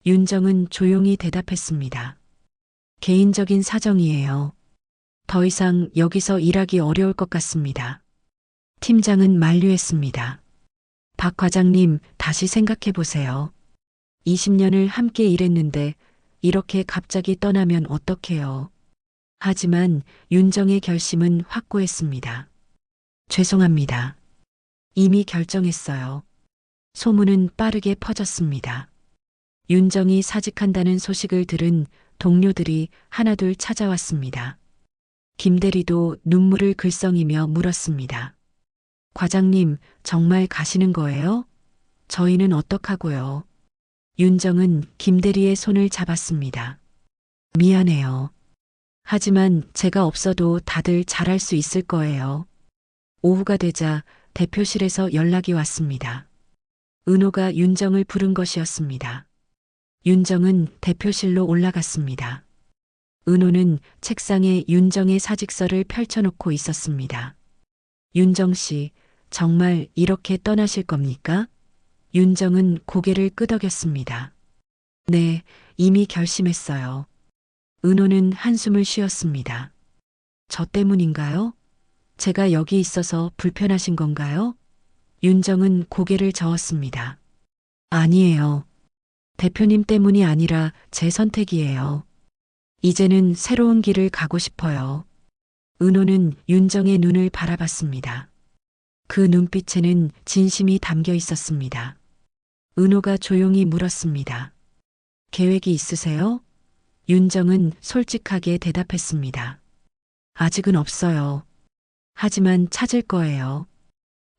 윤정은 조용히 대답했습니다. 개인적인 사정이에요. 더 이상 여기서 일하기 어려울 것 같습니다. 팀장은 만류했습니다. 박 과장님, 다시 생각해 보세요. 20년을 함께 일했는데 이렇게 갑자기 떠나면 어떡해요? 하지만 윤정의 결심은 확고했습니다. 죄송합니다. 이미 결정했어요. 소문은 빠르게 퍼졌습니다. 윤정이 사직한다는 소식을 들은 동료들이 하나둘 찾아왔습니다. 김대리도 눈물을 글썽이며 물었습니다. 과장님, 정말 가시는 거예요? 저희는 어떡하고요? 윤정은 김대리의 손을 잡았습니다. 미안해요. 하지만 제가 없어도 다들 잘할 수 있을 거예요. 오후가 되자 대표실에서 연락이 왔습니다. 은호가 윤정을 부른 것이었습니다. 윤정은 대표실로 올라갔습니다. 은호는 책상에 윤정의 사직서를 펼쳐놓고 있었습니다. 윤정 씨, 정말 이렇게 떠나실 겁니까? 윤정은 고개를 끄덕였습니다. 네, 이미 결심했어요. 은호는 한숨을 쉬었습니다. 저 때문인가요? 제가 여기 있어서 불편하신 건가요? 윤정은 고개를 저었습니다. 아니에요. 대표님 때문이 아니라 제 선택이에요. 이제는 새로운 길을 가고 싶어요. 은호는 윤정의 눈을 바라봤습니다. 그 눈빛에는 진심이 담겨 있었습니다. 은호가 조용히 물었습니다. 계획이 있으세요? 윤정은 솔직하게 대답했습니다. 아직은 없어요. 하지만 찾을 거예요.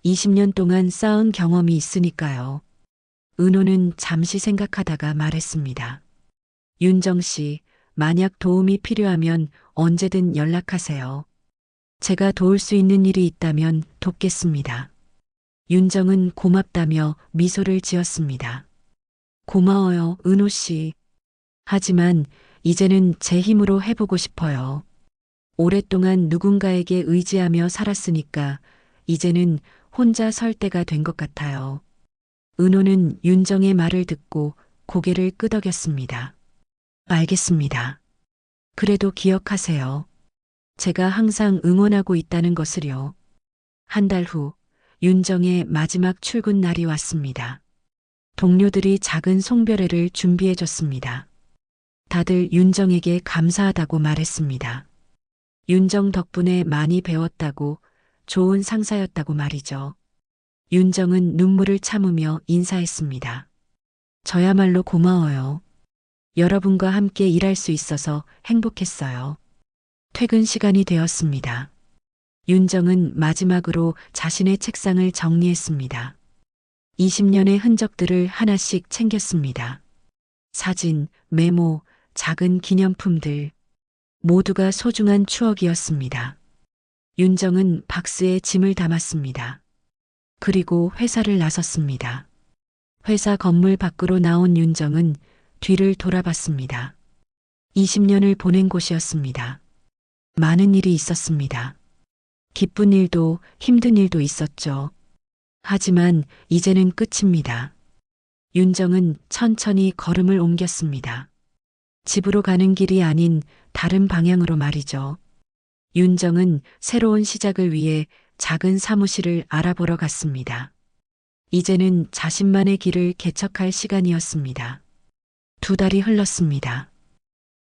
20년 동안 쌓은 경험이 있으니까요. 은호는 잠시 생각하다가 말했습니다. 윤정 씨, 만약 도움이 필요하면 언제든 연락하세요. 제가 도울 수 있는 일이 있다면 돕겠습니다. 윤정은 고맙다며 미소를 지었습니다. 고마워요, 은호 씨. 하지만 이제는 제 힘으로 해보고 싶어요. 오랫동안 누군가에게 의지하며 살았으니까 이제는 혼자 설 때가 된 것 같아요. 은호는 윤정의 말을 듣고 고개를 끄덕였습니다. 알겠습니다. 그래도 기억하세요. 제가 항상 응원하고 있다는 것을요. 한 달 후, 윤정의 마지막 출근 날이 왔습니다. 동료들이 작은 송별회를 준비해줬습니다. 다들 윤정에게 감사하다고 말했습니다. 윤정 덕분에 많이 배웠다고, 좋은 상사였다고 말이죠. 윤정은 눈물을 참으며 인사했습니다. 저야말로 고마워요. 여러분과 함께 일할 수 있어서 행복했어요. 퇴근 시간이 되었습니다. 윤정은 마지막으로 자신의 책상을 정리했습니다. 20년의 흔적들을 하나씩 챙겼습니다. 사진, 메모, 작은 기념품들. 모두가 소중한 추억이었습니다. 윤정은 박스에 짐을 담았습니다. 그리고 회사를 나섰습니다. 회사 건물 밖으로 나온 윤정은 뒤를 돌아봤습니다. 20년을 보낸 곳이었습니다. 많은 일이 있었습니다. 기쁜 일도 힘든 일도 있었죠. 하지만 이제는 끝입니다. 윤정은 천천히 걸음을 옮겼습니다. 집으로 가는 길이 아닌 다른 방향으로 말이죠. 윤정은 새로운 시작을 위해 작은 사무실을 알아보러 갔습니다. 이제는 자신만의 길을 개척할 시간이었습니다. 2달이 흘렀습니다.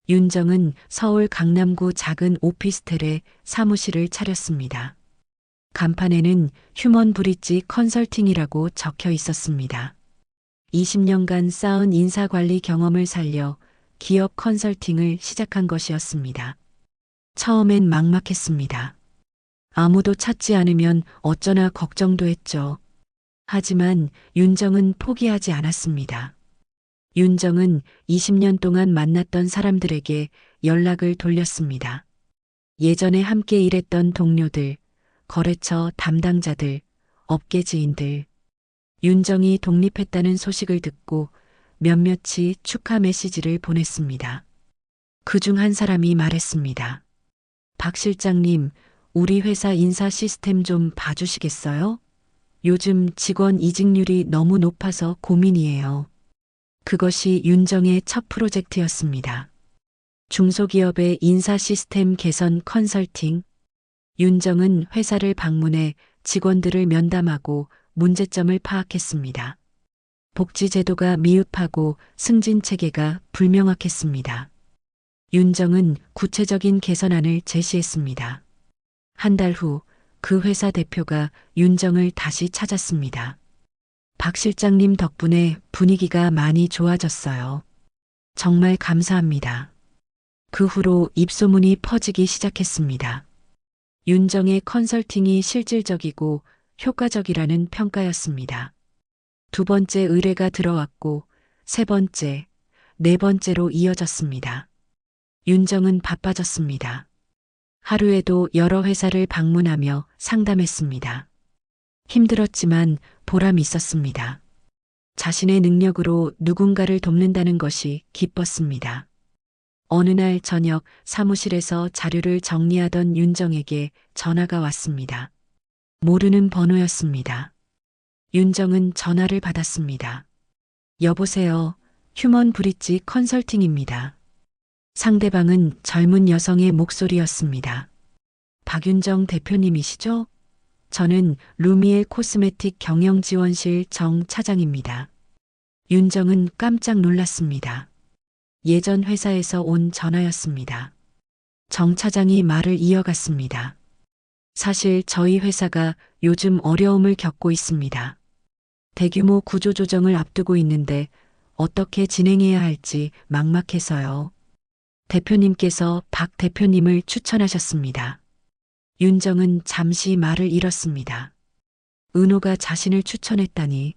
윤정은 서울 강남구 작은 오피스텔에 사무실을 차렸습니다. 간판에는 휴먼 브릿지 컨설팅이라고 적혀 있었습니다. 20년간 쌓은 인사관리 경험을 살려 기업 컨설팅을 시작한 것이었습니다. 처음엔 막막했습니다. 아무도 찾지 않으면 어쩌나 걱정도 했죠. 하지만 윤정은 포기하지 않았습니다. 윤정은 20년 동안 만났던 사람들에게 연락을 돌렸습니다. 예전에 함께 일했던 동료들, 거래처 담당자들, 업계 지인들. 윤정이 독립했다는 소식을 듣고 몇몇이 축하 메시지를 보냈습니다. 그중 한 사람이 말했습니다. 박 실장님, 우리 회사 인사 시스템 좀 봐주시겠어요? 요즘 직원 이직률이 너무 높아서 고민이에요. 그것이 윤정의 첫 프로젝트였습니다. 중소기업의 인사 시스템 개선 컨설팅. 윤정은 회사를 방문해 직원들을 면담하고 문제점을 파악했습니다. 복지 제도가 미흡하고 승진 체계가 불명확했습니다. 윤정은 구체적인 개선안을 제시했습니다. 한 달 후 그 회사 대표가 윤정을 다시 찾았습니다. 박 실장님 덕분에 분위기가 많이 좋아졌어요. 정말 감사합니다. 그 후로 입소문이 퍼지기 시작했습니다. 윤정의 컨설팅이 실질적이고 효과적이라는 평가였습니다. 2번째 의뢰가 들어왔고 3번째, 4번째로 이어졌습니다. 윤정은 바빠졌습니다. 하루에도 여러 회사를 방문하며 상담했습니다. 힘들었지만 보람이 있었습니다. 자신의 능력으로 누군가를 돕는다는 것이 기뻤습니다. 어느 날 저녁 사무실에서 자료를 정리하던 윤정에게 전화가 왔습니다. 모르는 번호였습니다. 윤정은 전화를 받았습니다. 여보세요. 휴먼 브릿지 컨설팅입니다. 상대방은 젊은 여성의 목소리였습니다. 박윤정 대표님이시죠? 저는 루미엘 코스메틱 경영지원실 정 차장입니다. 윤정은 깜짝 놀랐습니다. 예전 회사에서 온 전화였습니다. 정 차장이 말을 이어갔습니다. 사실 저희 회사가 요즘 어려움을 겪고 있습니다. 대규모 구조조정을 앞두고 있는데 어떻게 진행해야 할지 막막해서요. 대표님께서 박 대표님을 추천하셨습니다. 윤정은 잠시 말을 잃었습니다. 은호가 자신을 추천했다니.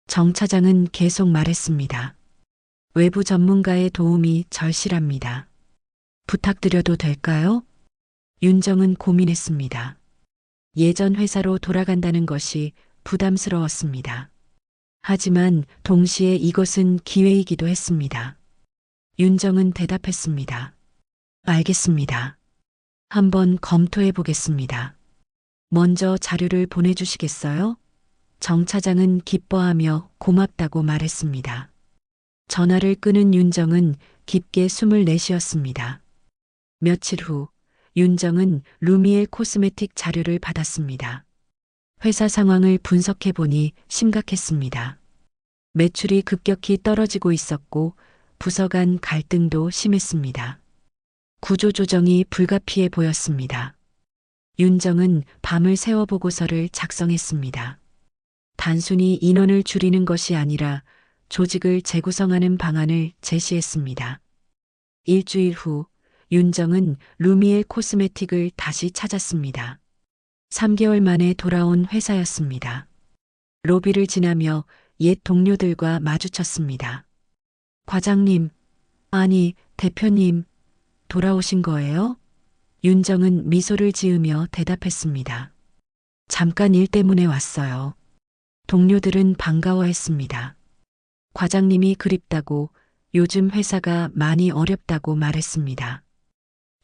정 차장은 계속 말했습니다. 외부 전문가의 도움이 절실합니다. 부탁드려도 될까요? 윤정은 고민했습니다. 예전 회사로 돌아간다는 것이 부담스러웠습니다. 하지만 동시에 이것은 기회이기도 했습니다. 윤정은 대답했습니다. 알겠습니다. 한번 검토해 보겠습니다. 먼저 자료를 보내주시겠어요? 정 차장은 기뻐하며 고맙다고 말했습니다. 전화를 끊은 윤정은 깊게 숨을 내쉬었습니다. 며칠 후 윤정은 루미엘 코스메틱 자료를 받았습니다. 회사 상황을 분석해 보니 심각했습니다. 매출이 급격히 떨어지고 있었고 부서 간 갈등도 심했습니다. 구조조정이 불가피해 보였습니다. 윤정은 밤을 새워 보고서를 작성했습니다. 단순히 인원을 줄이는 것이 아니라 조직을 재구성하는 방안을 제시했습니다. 일주일 후 윤정은 루미엘 코스메틱을 다시 찾았습니다. 3개월 만에 돌아온 회사였습니다. 로비를 지나며 옛 동료들과 마주쳤습니다. 과장님, 아니, 대표님, 돌아오신 거예요? 윤정은 미소를 지으며 대답했습니다. 잠깐 일 때문에 왔어요. 동료들은 반가워했습니다. 과장님이 그립다고, 요즘 회사가 많이 어렵다고 말했습니다.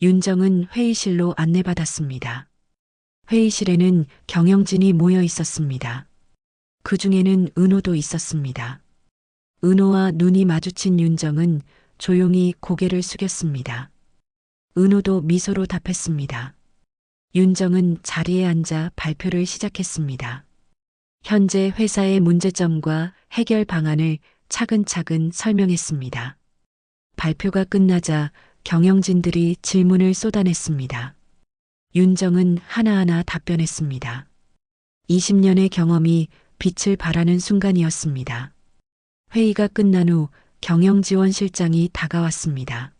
윤정은 회의실로 안내받았습니다. 회의실에는 경영진이 모여 있었습니다. 그 중에는 은호도 있었습니다. 은호와 눈이 마주친 윤정은 조용히 고개를 숙였습니다. 은호도 미소로 답했습니다. 윤정은 자리에 앉아 발표를 시작했습니다. 현재 회사의 문제점과 해결 방안을 차근차근 설명했습니다. 발표가 끝나자 경영진들이 질문을 쏟아냈습니다. 윤정은 하나하나 답변했습니다. 20년의 경험이 빛을 발하는 순간이었습니다. 회의가 끝난 후 경영지원실장이 다가왔습니다.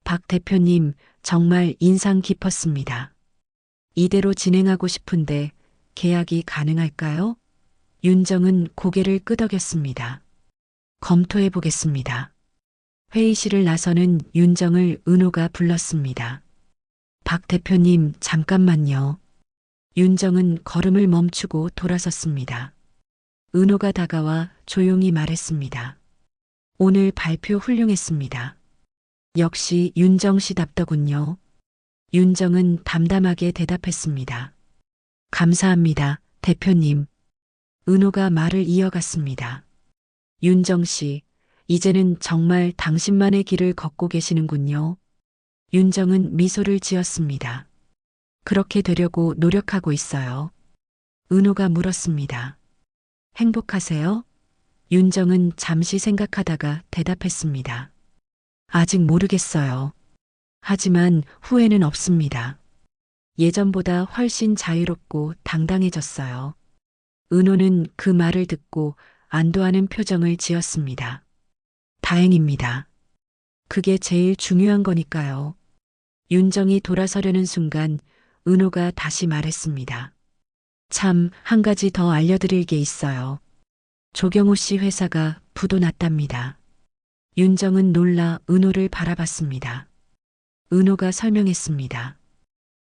박 대표님, 정말 인상 깊었습니다. 이대로 진행하고 싶은데 계약이 가능할까요? 윤정은 고개를 끄덕였습니다. 검토해 보겠습니다. 회의실을 나서는 윤정을 은호가 불렀습니다. 박 대표님, 잠깐만요. 윤정은 걸음을 멈추고 돌아섰습니다. 은호가 다가와 조용히 말했습니다. 오늘 발표 훌륭했습니다. 역시 윤정 씨답더군요. 윤정은 담담하게 대답했습니다. 감사합니다, 대표님. 은호가 말을 이어갔습니다. 윤정 씨, 이제는 정말 당신만의 길을 걷고 계시는군요. 윤정은 미소를 지었습니다. 그렇게 되려고 노력하고 있어요. 은호가 물었습니다. 행복하세요? 윤정은 잠시 생각하다가 대답했습니다. 아직 모르겠어요. 하지만 후회는 없습니다. 예전보다 훨씬 자유롭고 당당해졌어요. 은호는 그 말을 듣고 안도하는 표정을 지었습니다. 다행입니다. 그게 제일 중요한 거니까요. 윤정이 돌아서려는 순간 은호가 다시 말했습니다. 참, 한 가지 더 알려드릴 게 있어요. 조경호 씨 회사가 부도 났답니다. 윤정은 놀라 은호를 바라봤습니다. 은호가 설명했습니다.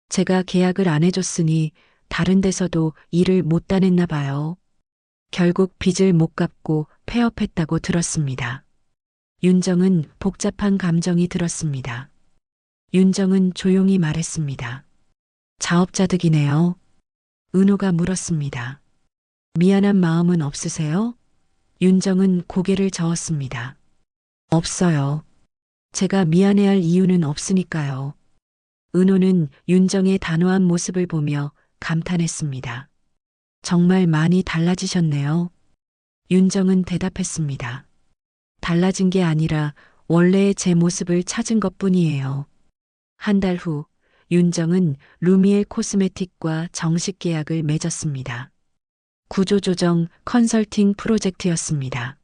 제가 계약을 안 해줬으니 다른 데서도 일을 못 따냈나 봐요. 결국 빚을 못 갚고 폐업했다고 들었습니다. 윤정은 복잡한 감정이 들었습니다. 윤정은 조용히 말했습니다. 자업자득이네요. 은호가 물었습니다. 미안한 마음은 없으세요? 윤정은 고개를 저었습니다. 없어요. 제가 미안해할 이유는 없으니까요. 은호는 윤정의 단호한 모습을 보며 감탄했습니다. 정말 많이 달라지셨네요. 윤정은 대답했습니다. 달라진 게 아니라 원래의 제 모습을 찾은 것뿐이에요. 한 달 후, 윤정은 루미엘 코스메틱과 정식 계약을 맺었습니다. 구조조정 컨설팅 프로젝트였습니다.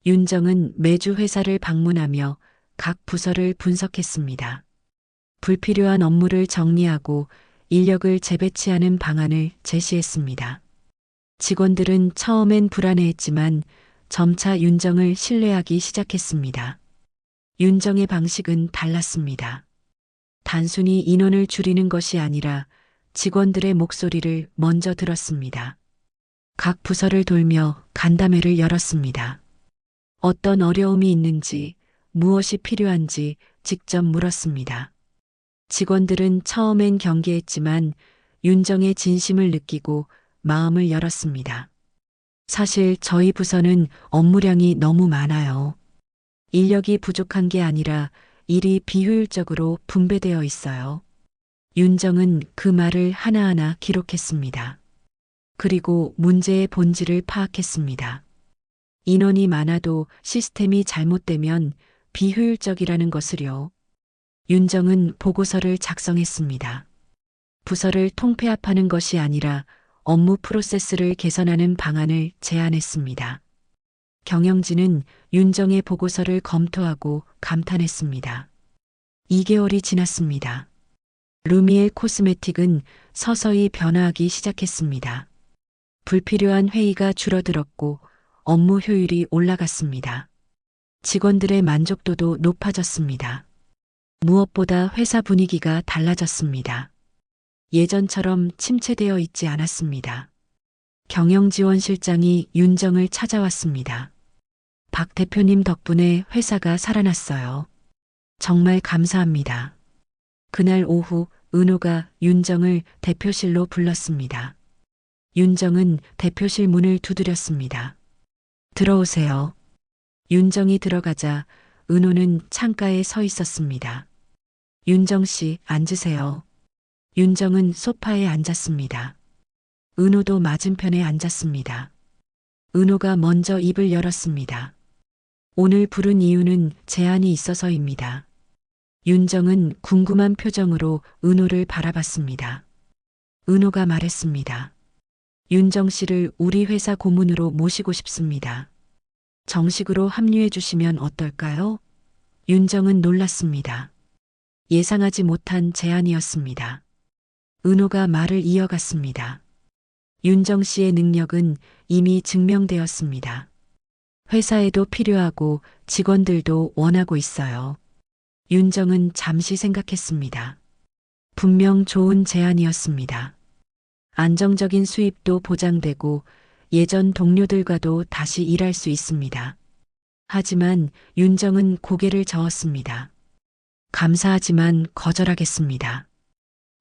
윤정은 매주 회사를 방문하며 각 부서를 분석했습니다. 불필요한 업무를 정리하고 인력을 재배치하는 방안을 제시했습니다. 직원들은 처음엔 불안해했지만 점차 윤정을 신뢰하기 시작했습니다. 윤정의 방식은 달랐습니다. 단순히 인원을 줄이는 것이 아니라 직원들의 목소리를 먼저 들었습니다. 각 부서를 돌며 간담회를 열었습니다. 어떤 어려움이 있는지, 무엇이 필요한지 직접 물었습니다. 직원들은 처음엔 경계했지만 윤정의 진심을 느끼고 마음을 열었습니다. 사실 저희 부서는 업무량이 너무 많아요. 인력이 부족한 게 아니라 일이 비효율적으로 분배되어 있어요. 윤정은 그 말을 하나하나 기록했습니다. 그리고 문제의 본질을 파악했습니다. 인원이 많아도 시스템이 잘못되면 비효율적이라는 것을요. 윤정은 보고서를 작성했습니다. 부서를 통폐합하는 것이 아니라 업무 프로세스를 개선하는 방안을 제안했습니다. 경영진은 윤정의 보고서를 검토하고 감탄했습니다. 2개월이 지났습니다. 루미엘 코스메틱은 서서히 변화하기 시작했습니다. 불필요한 회의가 줄어들었고 업무 효율이 올라갔습니다. 직원들의 만족도도 높아졌습니다. 무엇보다 회사 분위기가 달라졌습니다. 예전처럼 침체되어 있지 않았습니다. 경영지원실장이 윤정을 찾아왔습니다. 박 대표님 덕분에 회사가 살아났어요. 정말 감사합니다. 그날 오후 은호가 윤정을 대표실로 불렀습니다. 윤정은 대표실 문을 두드렸습니다. 들어오세요. 윤정이 들어가자 은호는 창가에 서 있었습니다. 윤정 씨, 앉으세요. 윤정은 소파에 앉았습니다. 은호도 맞은편에 앉았습니다. 은호가 먼저 입을 열었습니다. 오늘 부른 이유는 제안이 있어서입니다. 윤정은 궁금한 표정으로 은호를 바라봤습니다. 은호가 말했습니다. 윤정 씨를 우리 회사 고문으로 모시고 싶습니다. 정식으로 합류해 주시면 어떨까요? 윤정은 놀랐습니다. 예상하지 못한 제안이었습니다. 은호가 말을 이어갔습니다. 윤정 씨의 능력은 이미 증명되었습니다. 회사에도 필요하고 직원들도 원하고 있어요. 윤정은 잠시 생각했습니다. 분명 좋은 제안이었습니다. 안정적인 수입도 보장되고 예전 동료들과도 다시 일할 수 있습니다. 하지만 윤정은 고개를 저었습니다. 감사하지만 거절하겠습니다.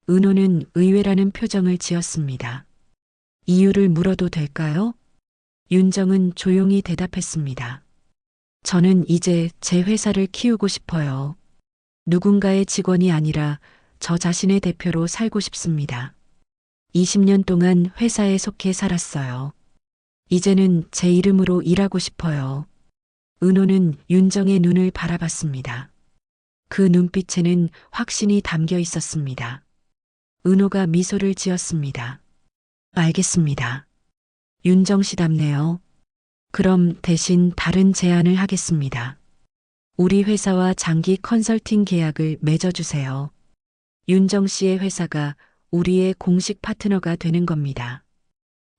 은호는 의외라는 표정을 지었습니다. 이유를 물어도 될까요? 윤정은 조용히 대답했습니다. 저는 이제 제 회사를 키우고 싶어요. 누군가의 직원이 아니라 저 자신의 대표로 살고 싶습니다. 20년 동안 회사에 속해 살았어요. 이제는 제 이름으로 일하고 싶어요. 은호는 윤정의 눈을 바라봤습니다. 그 눈빛에는 확신이 담겨 있었습니다. 은호가 미소를 지었습니다. 알겠습니다. 윤정 씨답네요. 그럼 대신 다른 제안을 하겠습니다. 우리 회사와 장기 컨설팅 계약을 맺어주세요. 윤정 씨의 회사가 우리의 공식 파트너가 되는 겁니다.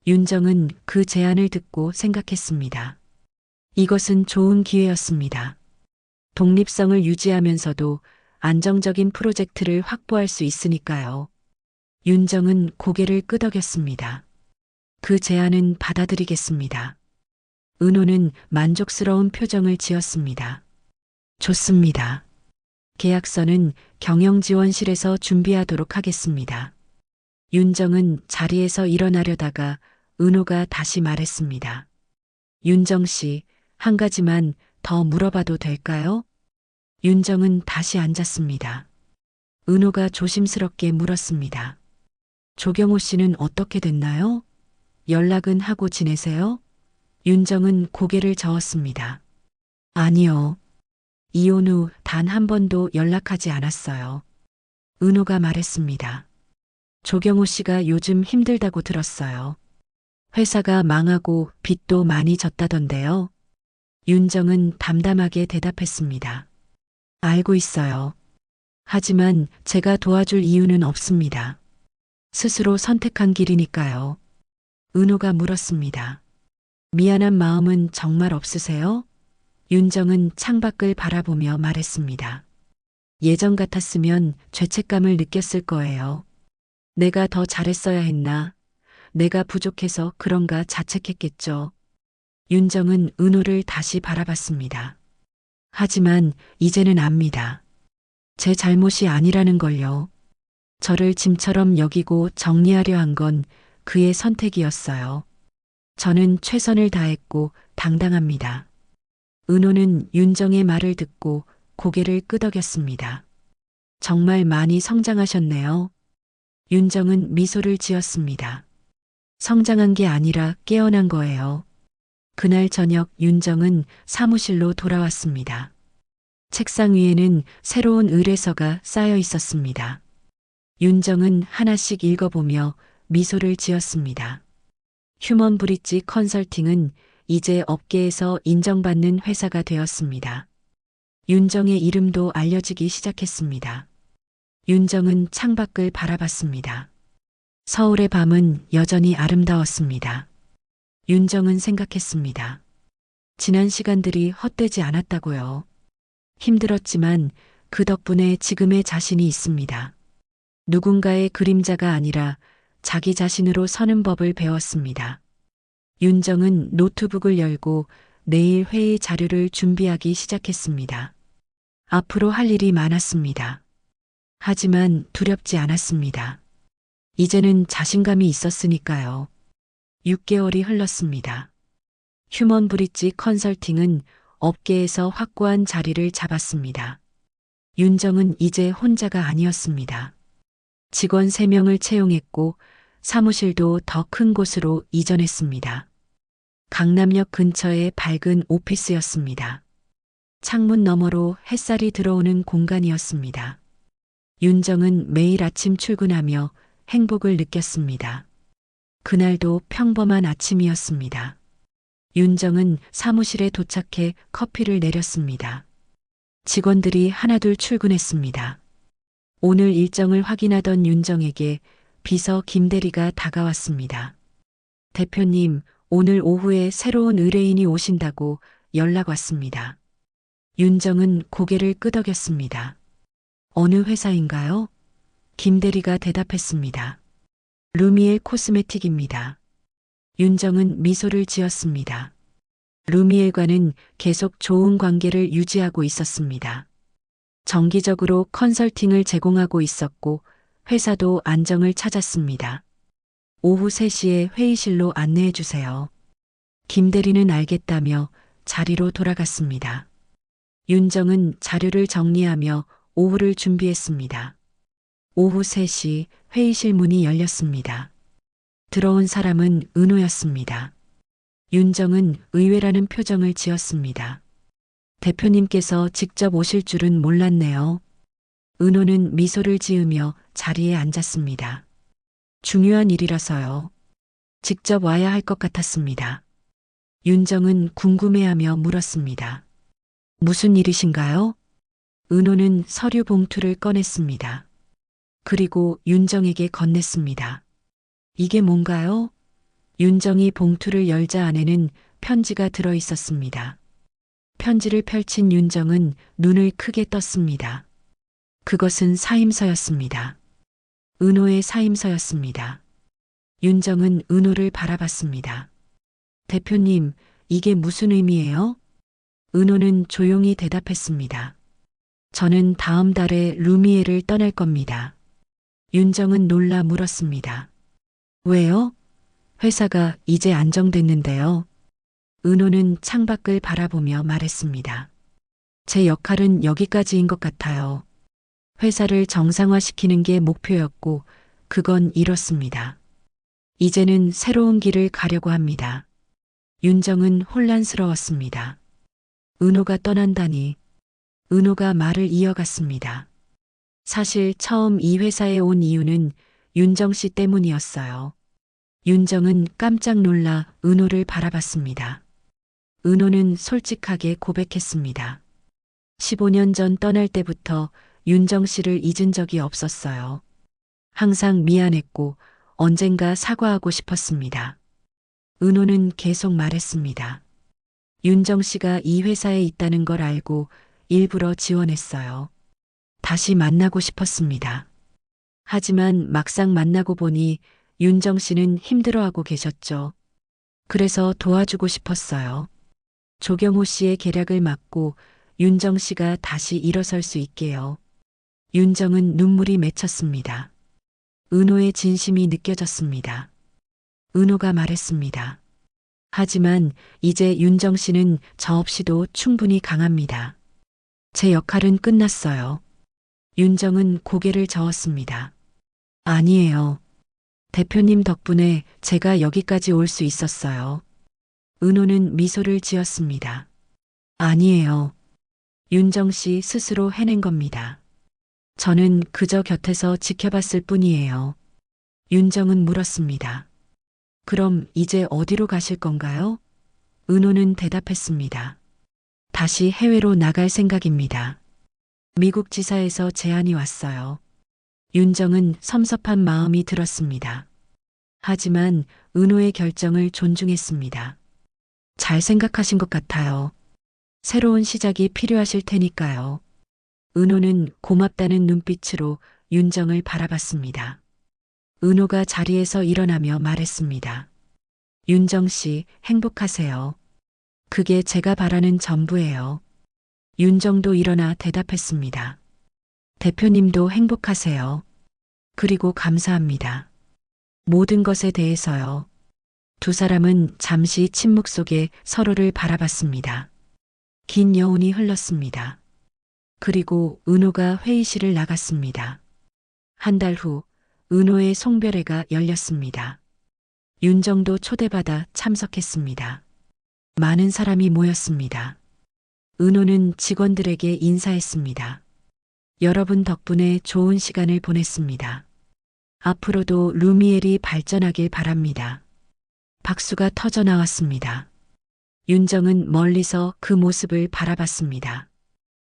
윤정은 그 제안을 듣고 생각했습니다. 이것은 좋은 기회였습니다. 독립성을 유지하면서도 안정적인 프로젝트를 확보할 수 있으니까요. 윤정은 고개를 끄덕였습니다. 그 제안은 받아들이겠습니다. 은호는 만족스러운 표정을 지었습니다. 좋습니다. 계약서는 경영지원실에서 준비하도록 하겠습니다. 윤정은 자리에서 일어나려다가 은호가 다시 말했습니다. 윤정 씨, 한 가지만 더 물어봐도 될까요? 윤정은 다시 앉았습니다. 은호가 조심스럽게 물었습니다. 조경호 씨는 어떻게 됐나요? 연락은 하고 지내세요? 윤정은 고개를 저었습니다. 아니요. 이혼 후 단 한 번도 연락하지 않았어요. 은호가 말했습니다. 조경호 씨가 요즘 힘들다고 들었어요. 회사가 망하고 빚도 많이 졌다던데요. 윤정은 담담하게 대답했습니다. 알고 있어요. 하지만 제가 도와줄 이유는 없습니다. 스스로 선택한 길이니까요. 은호가 물었습니다. 미안한 마음은 정말 없으세요? 윤정은 창밖을 바라보며 말했습니다. 예전 같았으면 죄책감을 느꼈을 거예요. 내가 더 잘했어야 했나? 내가 부족해서 그런가 자책했겠죠. 윤정은 은호를 다시 바라봤습니다. 하지만 이제는 압니다. 제 잘못이 아니라는 걸요. 저를 짐처럼 여기고 정리하려 한 건 그의 선택이었어요. 저는 최선을 다했고 당당합니다. 은호는 윤정의 말을 듣고 고개를 끄덕였습니다. 정말 많이 성장하셨네요. 윤정은 미소를 지었습니다. 성장한 게 아니라 깨어난 거예요. 그날 저녁 윤정은 사무실로 돌아왔습니다. 책상 위에는 새로운 의뢰서가 쌓여 있었습니다. 윤정은 하나씩 읽어보며 미소를 지었습니다. 휴먼 브릿지 컨설팅은 이제 업계에서 인정받는 회사가 되었습니다. 윤정의 이름도 알려지기 시작했습니다. 윤정은 창밖을 바라봤습니다. 서울의 밤은 여전히 아름다웠습니다. 윤정은 생각했습니다. 지난 시간들이 헛되지 않았다고요. 힘들었지만 그 덕분에 지금의 자신이 있습니다. 누군가의 그림자가 아니라 자기 자신으로 서는 법을 배웠습니다. 윤정은 노트북을 열고 내일 회의 자료를 준비하기 시작했습니다. 앞으로 할 일이 많았습니다. 하지만 두렵지 않았습니다. 이제는 자신감이 있었으니까요. 6개월이 흘렀습니다. 휴먼 브릿지 컨설팅은 업계에서 확고한 자리를 잡았습니다. 윤정은 이제 혼자가 아니었습니다. 직원 3명을 채용했고 사무실도 더 큰 곳으로 이전했습니다. 강남역 근처의 밝은 오피스였습니다. 창문 너머로 햇살이 들어오는 공간이었습니다. 윤정은 매일 아침 출근하며 행복을 느꼈습니다. 그날도 평범한 아침이었습니다. 윤정은 사무실에 도착해 커피를 내렸습니다. 직원들이 하나둘 출근했습니다. 오늘 일정을 확인하던 윤정에게 비서 김대리가 다가왔습니다. 대표님, 오늘 오후에 새로운 의뢰인이 오신다고 연락 왔습니다. 윤정은 고개를 끄덕였습니다. 어느 회사인가요? 김대리가 대답했습니다. 루미엘 코스메틱입니다. 윤정은 미소를 지었습니다. 루미엘과는 계속 좋은 관계를 유지하고 있었습니다. 정기적으로 컨설팅을 제공하고 있었고 회사도 안정을 찾았습니다. 오후 3시에 회의실로 안내해 주세요. 김대리는 알겠다며 자리로 돌아갔습니다. 윤정은 자료를 정리하며 오후를 준비했습니다. 오후 3시 회의실 문이 열렸습니다. 들어온 사람은 은호였습니다. 윤정은 의외라는 표정을 지었습니다. 대표님께서 직접 오실 줄은 몰랐네요. 은호는 미소를 지으며 자리에 앉았습니다. 중요한 일이라서요. 직접 와야 할 것 같았습니다. 윤정은 궁금해하며 물었습니다. 무슨 일이신가요? 은호는 서류 봉투를 꺼냈습니다. 그리고 윤정에게 건넸습니다. 이게 뭔가요? 윤정이 봉투를 열자 안에는 편지가 들어 있었습니다. 편지를 펼친 윤정은 눈을 크게 떴습니다. 그것은 사임서였습니다. 은호의 사임서였습니다. 윤정은 은호를 바라봤습니다. 대표님, 이게 무슨 의미예요? 은호는 조용히 대답했습니다. 저는 다음 달에 루미에를 떠날 겁니다. 윤정은 놀라 물었습니다. 왜요? 회사가 이제 안정됐는데요. 은호는 창밖을 바라보며 말했습니다. 제 역할은 여기까지인 것 같아요. 회사를 정상화시키는 게 목표였고, 그건 이뤘습니다. 이제는 새로운 길을 가려고 합니다. 윤정은 혼란스러웠습니다. 은호가 떠난다니. 은호가 말을 이어갔습니다. 사실 처음 이 회사에 온 이유는 윤정 씨 때문이었어요. 윤정은 깜짝 놀라 은호를 바라봤습니다. 은호는 솔직하게 고백했습니다. 15년 전 떠날 때부터 윤정 씨를 잊은 적이 없었어요. 항상 미안했고 언젠가 사과하고 싶었습니다. 은호는 계속 말했습니다. 윤정 씨가 이 회사에 있다는 걸 알고 일부러 지원했어요. 다시 만나고 싶었습니다. 하지만 막상 만나고 보니 윤정 씨는 힘들어하고 계셨죠. 그래서 도와주고 싶었어요. 조경호 씨의 계략을 막고 윤정 씨가 다시 일어설 수 있게요. 윤정은 눈물이 맺혔습니다. 은호의 진심이 느껴졌습니다. 은호가 말했습니다. 하지만 이제 윤정 씨는 저 없이도 충분히 강합니다. 제 역할은 끝났어요. 윤정은 고개를 저었습니다. 아니에요. 대표님 덕분에 제가 여기까지 올 수 있었어요. 은호는 미소를 지었습니다. 아니에요. 윤정 씨 스스로 해낸 겁니다. 저는 그저 곁에서 지켜봤을 뿐이에요. 윤정은 물었습니다. 그럼 이제 어디로 가실 건가요? 은호는 대답했습니다. 다시 해외로 나갈 생각입니다. 미국 지사에서 제안이 왔어요. 윤정은 섭섭한 마음이 들었습니다. 하지만 은호의 결정을 존중했습니다. 잘 생각하신 것 같아요. 새로운 시작이 필요하실 테니까요. 은호는 고맙다는 눈빛으로 윤정을 바라봤습니다. 은호가 자리에서 일어나며 말했습니다. 윤정 씨, 행복하세요. 그게 제가 바라는 전부예요. 윤정도 일어나 대답했습니다. 대표님도 행복하세요. 그리고 감사합니다. 모든 것에 대해서요. 두 사람은 잠시 침묵 속에 서로를 바라봤습니다. 긴 여운이 흘렀습니다. 그리고 은호가 회의실을 나갔습니다. 한 달 후 은호의 송별회가 열렸습니다. 윤정도 초대받아 참석했습니다. 많은 사람이 모였습니다. 은호는 직원들에게 인사했습니다. 여러분 덕분에 좋은 시간을 보냈습니다. 앞으로도 루미엘이 발전하길 바랍니다. 박수가 터져 나왔습니다. 윤정은 멀리서 그 모습을 바라봤습니다.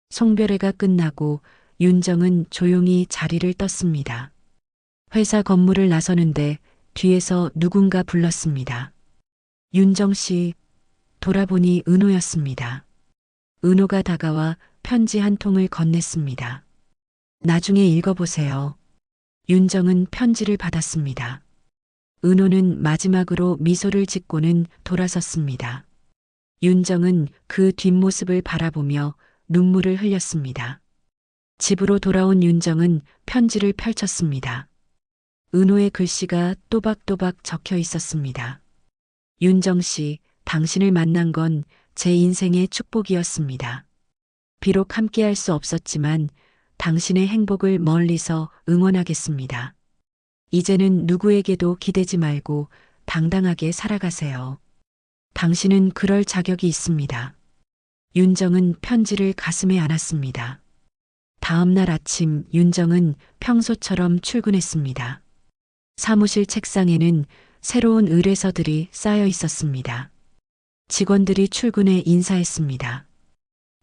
송별회가 끝나고 윤정은 조용히 자리를 떴습니다. 회사 건물을 나서는데 뒤에서 누군가 불렀습니다. 윤정 씨, 돌아보니 은호였습니다. 은호가 다가와 편지 한 통을 건넸습니다. 나중에 읽어보세요. 윤정은 편지를 받았습니다. 은호는 마지막으로 미소를 짓고는 돌아섰습니다. 윤정은 그 뒷모습을 바라보며 눈물을 흘렸습니다. 집으로 돌아온 윤정은 편지를 펼쳤습니다. 은호의 글씨가 또박또박 적혀 있었습니다. 윤정 씨, 당신을 만난 건 제 인생의 축복이었습니다. 비록 함께할 수 없었지만 당신의 행복을 멀리서 응원하겠습니다. 이제는 누구에게도 기대지 말고 당당하게 살아가세요. 당신은 그럴 자격이 있습니다. 윤정은 편지를 가슴에 안았습니다. 다음 날 아침 윤정은 평소처럼 출근했습니다. 사무실 책상에는 새로운 의뢰서들이 쌓여 있었습니다. 직원들이 출근해 인사했습니다.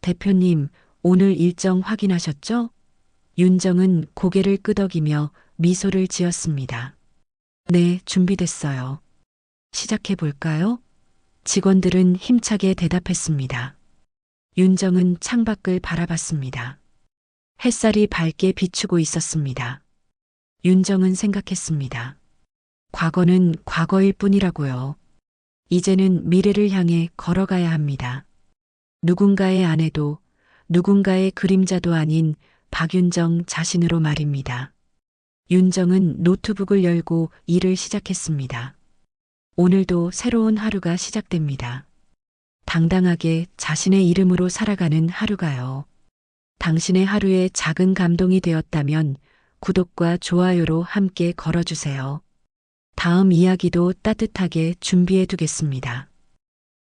대표님, 오늘 일정 확인하셨죠? 윤정은 고개를 끄덕이며 미소를 지었습니다. 네, 준비됐어요. 시작해 볼까요? 직원들은 힘차게 대답했습니다. 윤정은 창밖을 바라봤습니다. 햇살이 밝게 비추고 있었습니다. 윤정은 생각했습니다. 과거는 과거일 뿐이라고요. 이제는 미래를 향해 걸어가야 합니다. 누군가의 아내도 누군가의 그림자도 아닌 박윤정 자신으로 말입니다. 윤정은 노트북을 열고 일을 시작했습니다. 오늘도 새로운 하루가 시작됩니다. 당당하게 자신의 이름으로 살아가는 하루가요. 당신의 하루에 작은 감동이 되었다면 구독과 좋아요로 함께 걸어주세요. 다음 이야기도 따뜻하게 준비해 두겠습니다.